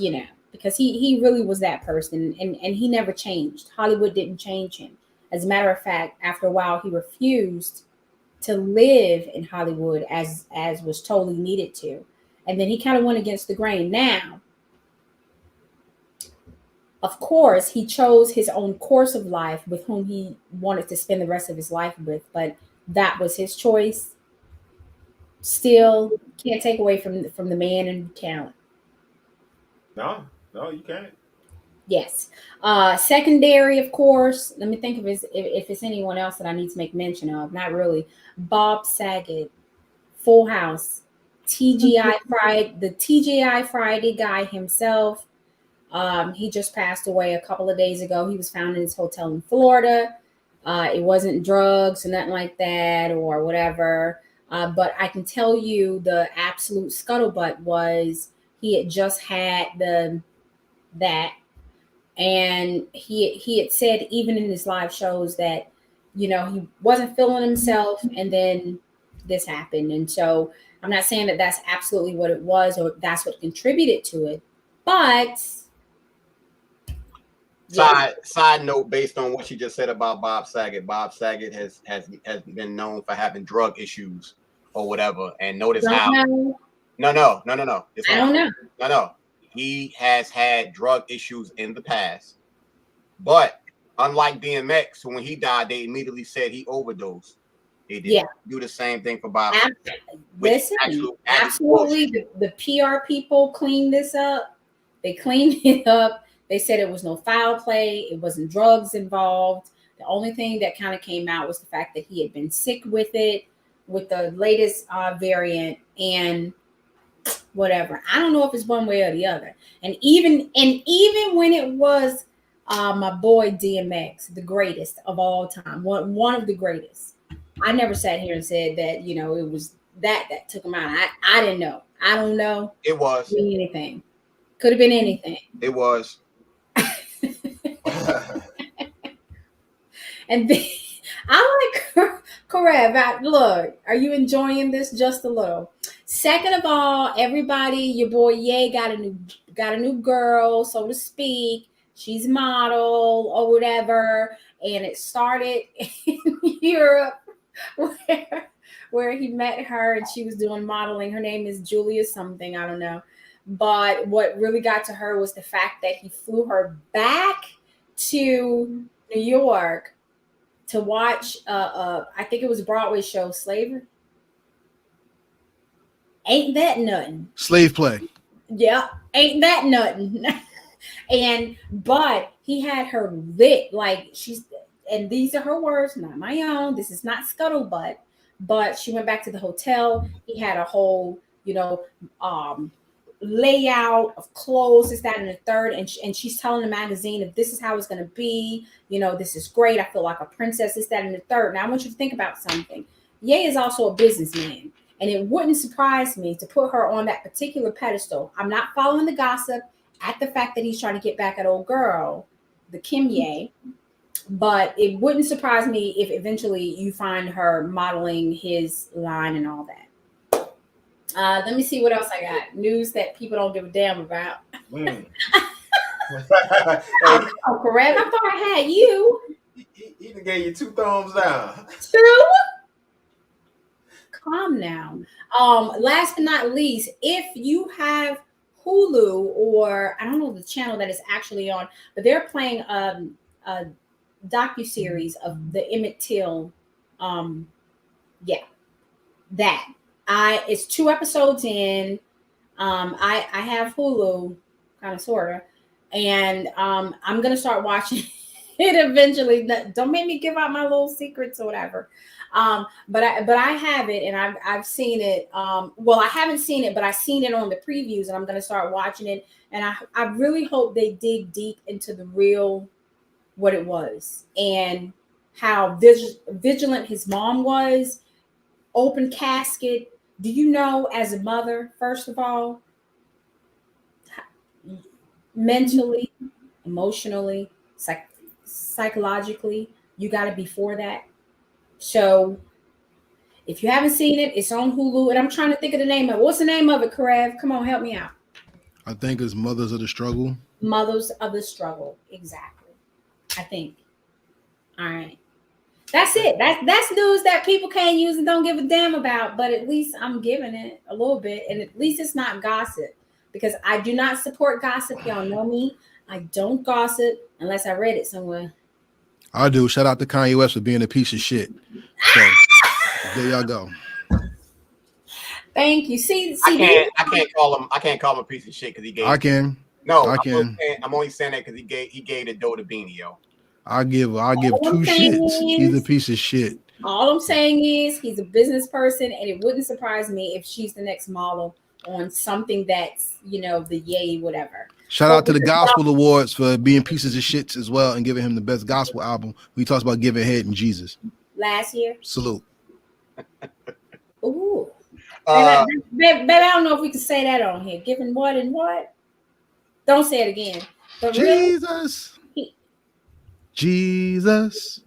because he really was that person, and he never changed. Hollywood didn't change him. As a matter of fact, after a while, he refused to live in Hollywood as was totally needed to, and then he kind of went against the grain. Now, of course, he chose his own course of life with whom he wanted to spend the rest of his life with, but that was his choice. Still, can't take away from the man and talent. No, you can't. Yes. Secondary, of course. Let me think if it's anyone else that I need to make mention of. Not really. Bob Saget, Full House, TGI Friday, the TGI Friday guy himself. He just passed away a couple of days ago. He was found in his hotel in Florida. It wasn't drugs or nothing like that or whatever. But I can tell you the absolute scuttlebutt was he had just had that. And he had said even in his live shows that, he wasn't feeling himself. And then this happened. And so I'm not saying that that's absolutely what it was or that's what contributed to it. But side note, based on what you just said about Bob Saget has been known for having drug issues or whatever. And notice how no. I don't know. No. He has had drug issues in the past, but unlike DMX, when he died, they immediately said he overdosed. They didn't do the same thing for Bob. Listen, absolutely. The PR people cleaned this up. They cleaned it up. They said it was no foul play. It wasn't drugs involved. The only thing that kind of came out was the fact that he had been sick with it, with the latest variant, and whatever. I don't know if it's one way or the other. And even when it was my boy DMX, the greatest of all time, one of the greatest, I never sat here and said that it was that took him out. I didn't know. I don't know. It was anything. Could have been anything. It was. And then I'm like, Karev, look, are you enjoying this just a little? Second of all, everybody, your boy Ye got a new girl, so to speak. She's a model or whatever, and it started in Europe where he met her and she was doing modeling. Her name is Julia something, I don't know. But what really got to her was the fact that he flew her back to New York to watch I think it was a Broadway show, Slavery. Ain't that nothing? Slave play. Yeah, ain't that nothing? But he had her lit like and these are her words, not my own. This is not scuttlebutt. But she went back to the hotel. He had a whole, layout of clothes, this, that, and the third. And she's telling the magazine, if this is how it's going to be, this is great. I feel like a princess, this, that, and the third. Now I want you to think about something. Ye is also a businessman. And it wouldn't surprise me to put her on that particular pedestal. I'm not following the gossip at the fact that he's trying to get back at old girl, the Kim Ye. But it wouldn't surprise me if eventually you find her modeling his line and all that. Let me see what else I got. News that people don't give a damn about. Hey, Oh, correct. I thought I had you. he done gave you 2 thumbs down. Two. Calm down. Last but not least, if you have Hulu, or I don't know the channel that it's actually on, but they're playing a docu-series of the Emmett Till. Yeah, that it's 2 episodes in. I have Hulu, kind of sorta, and I'm gonna start watching it eventually. Don't make me give out my little secrets or whatever. But I have it, and I've seen it. Well, I haven't seen it, but I've seen it on the previews, and I'm gonna start watching it. And I really hope they dig deep into the real what it was and how vigilant his mom was. Open casket. Do you know, as a mother, first of all, mentally, emotionally, psychologically, you got to be for that. So if you haven't seen it, it's on Hulu, and I'm trying to think of the name of it. What's the name of it, Karev? Come on, help me out. I think it's Mothers of the Struggle. Mothers of the Struggle. Exactly. I think. All right. That's it. That's news that people can't use and don't give a damn about, but at least I'm giving it a little bit, and at least it's not gossip, because I do not support gossip. Y'all know me. I don't gossip unless I read it somewhere. I do. Shout out to Kanye West for being a piece of shit. So there y'all go. Thank you. See, I can't call him a piece of shit because he gave. I can. No, I can. I'm only saying that because he gave the dough to Beanie, yo. I give 2 shits. He's a piece of shit. All I'm saying is he's a business person, and it wouldn't surprise me if she's the next model on something that's, the yay whatever. Shout out to the Gospel Awards for being pieces of shits as well and giving him the best gospel album. We talked about giving head in Jesus. Last year. Salute. Ooh. Baby, I don't know if we can say that on here. Giving what and what? Don't say it again. But Jesus. Really? Jesus.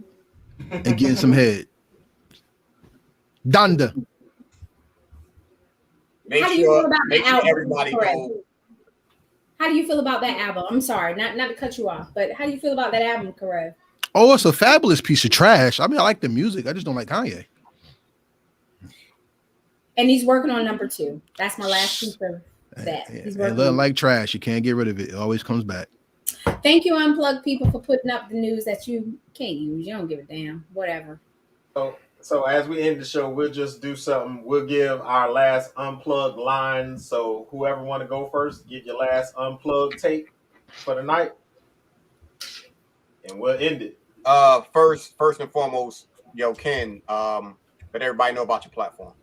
And getting some head. Donda. How do you feel about the album? Everybody go. How do you feel about that album? I'm sorry, not to cut you off, but how do you feel about that album, Karev? Oh, it's a fabulous piece of trash. I mean, I like the music. I just don't like Kanye. And he's working on number 2. That's my last piece of that. He's working on like trash. You can't get rid of it. It always comes back. Thank you, Unplugged people, for putting up the news that you can't use. You don't give a damn. Whatever. So as we end the show, we'll just do something. We'll give our last Unplugged line. So whoever want to go first, give your last Unplugged take for the night, and we'll end it. First and foremost, yo, Ken, let everybody know about your platform.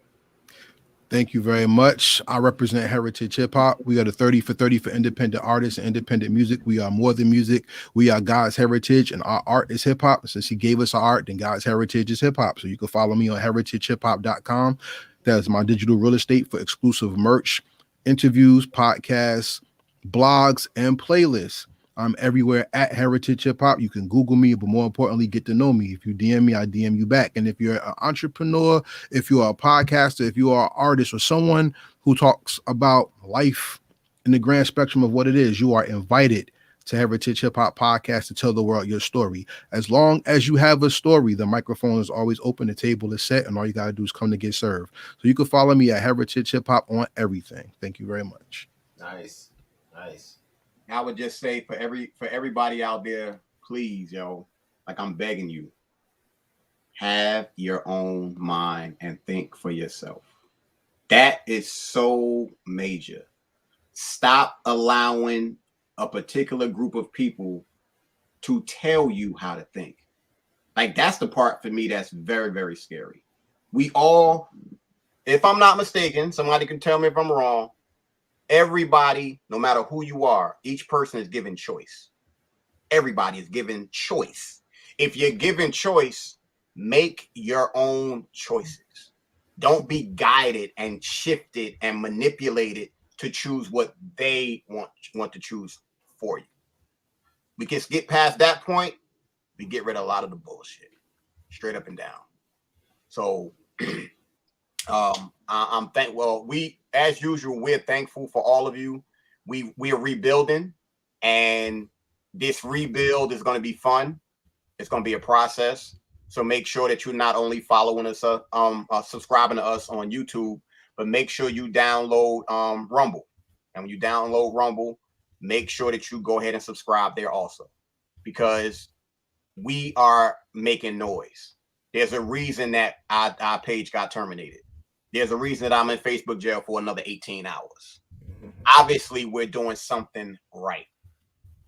Thank you very much. I represent Heritage Hip Hop. We are the 30 for 30 for independent artists and independent music. We are more than music. We are God's heritage, and our art is hip hop. Since he gave us our art, then God's heritage is hip hop. So you can follow me on heritagehiphop.com. That's my digital real estate for exclusive merch, interviews, podcasts, blogs, and playlists. I'm everywhere at Heritage Hip Hop. You can Google me, but more importantly, get to know me. If you DM me, I DM you back. And if you're an entrepreneur, if you are a podcaster, if you are an artist or someone who talks about life in the grand spectrum of what it is, you are invited to Heritage Hip Hop Podcast to tell the world your story. As long as you have a story, the microphone is always open, the table is set, and all you got to do is come to get served. So you can follow me at Heritage Hip Hop on everything. Thank you very much. Nice. I would just say for everybody out there, please, yo, like I'm begging you, have your own mind and think for yourself. That is so major. Stop allowing a particular group of people to tell you how to think. Like, that's the part for me that's very, very scary. We all, if I'm not mistaken, somebody can tell me if I'm wrong, everybody, no matter who you are, each person is given choice. Everybody is given choice. If you're given choice, make your own choices. Don't be guided and shifted and manipulated to choose what they want to choose for you. We can get past that point. we get rid of a lot of the bullshit, straight up and down. So I'm as usual, we're thankful for all of you. We are rebuilding, and this rebuild is going to be fun. It's going to be a process. So make sure that you're not only following us, subscribing to us on YouTube, but make sure you download Rumble. And when you download Rumble, make sure that you go ahead and subscribe there also, because we are making noise. There's a reason that our page got terminated. There's a reason that I'm in Facebook jail for another 18 hours. Obviously, we're doing something right.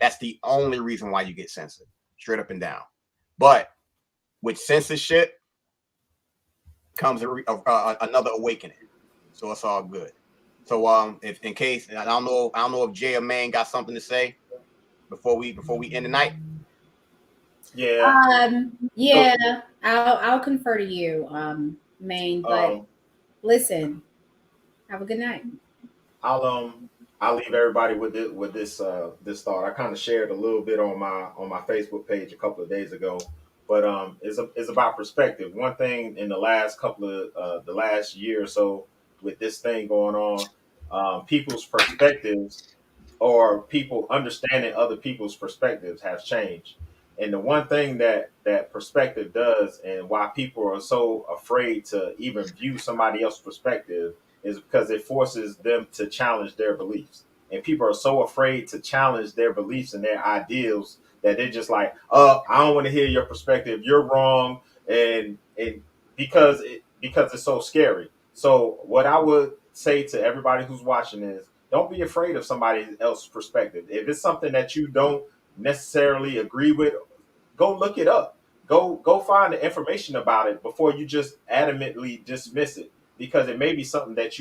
That's the only reason why you get censored, straight up and down. But with censorship comes another awakening. So it's all good. So if in case I don't know if Jay or Man got something to say before we end the night. Yeah. Yeah, I'll confer to you, Maine. But listen, have a good night. I'll leave everybody with this thought. I kind of shared a little bit on my Facebook page a couple of days ago, but it's about perspective. One thing in the last couple of the last year or so with this thing going on, people's perspectives or people understanding other people's perspectives has changed. And the one thing that perspective does, and why people are so afraid to even view somebody else's perspective, is because it forces them to challenge their beliefs. And people are so afraid to challenge their beliefs and their ideals that they're just like, I don't want to hear your perspective. You're wrong. And because it's so scary. So what I would say to everybody who's watching is, don't be afraid of somebody else's perspective. If it's something that you don't necessarily agree with, go look it up. Go find the information about it before you just adamantly dismiss it, because it may be something that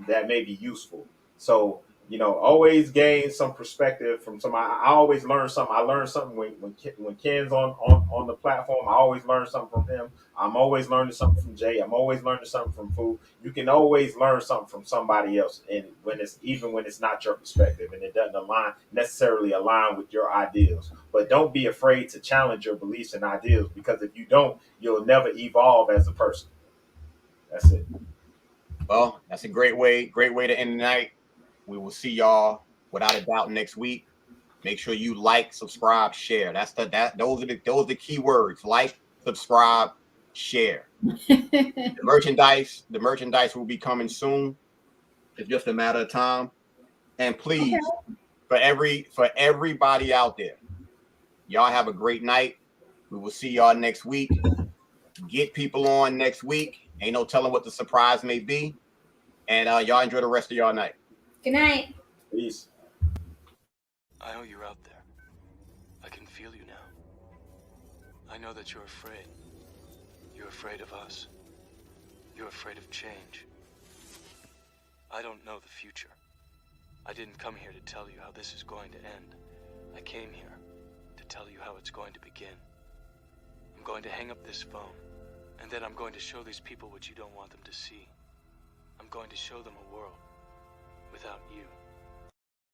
that may be useful. So, always gain some perspective from somebody. I always learn something. I learned something when Ken's on the platform. I always learn something from him. I'm always learning something from Jay. I'm always learning something from Fu. You can always learn something from somebody else, and when it's not your perspective and it doesn't necessarily align with your ideals. But don't be afraid to challenge your beliefs and ideals, because if you don't, you'll never evolve as a person. That's it. Well, that's a great way to end the night. We will see y'all without a doubt next week. Make sure you like, subscribe, share. Those are the key words. Like, subscribe, share. The merchandise will be coming soon. It's just a matter of time. And please, for everybody out there, y'all have a great night. We will see y'all next week. Get people on next week. Ain't no telling what the surprise may be. And y'all enjoy the rest of y'all night. Good night. Peace. I know you're out there. I can feel you now. I know that you're afraid. You're afraid of us. You're afraid of change. I don't know the future. I didn't come here to tell you how this is going to end. I came here to tell you how it's going to begin. I'm going to hang up this phone, and then I'm going to show these people what you don't want them to see. I'm going to show them a world without you.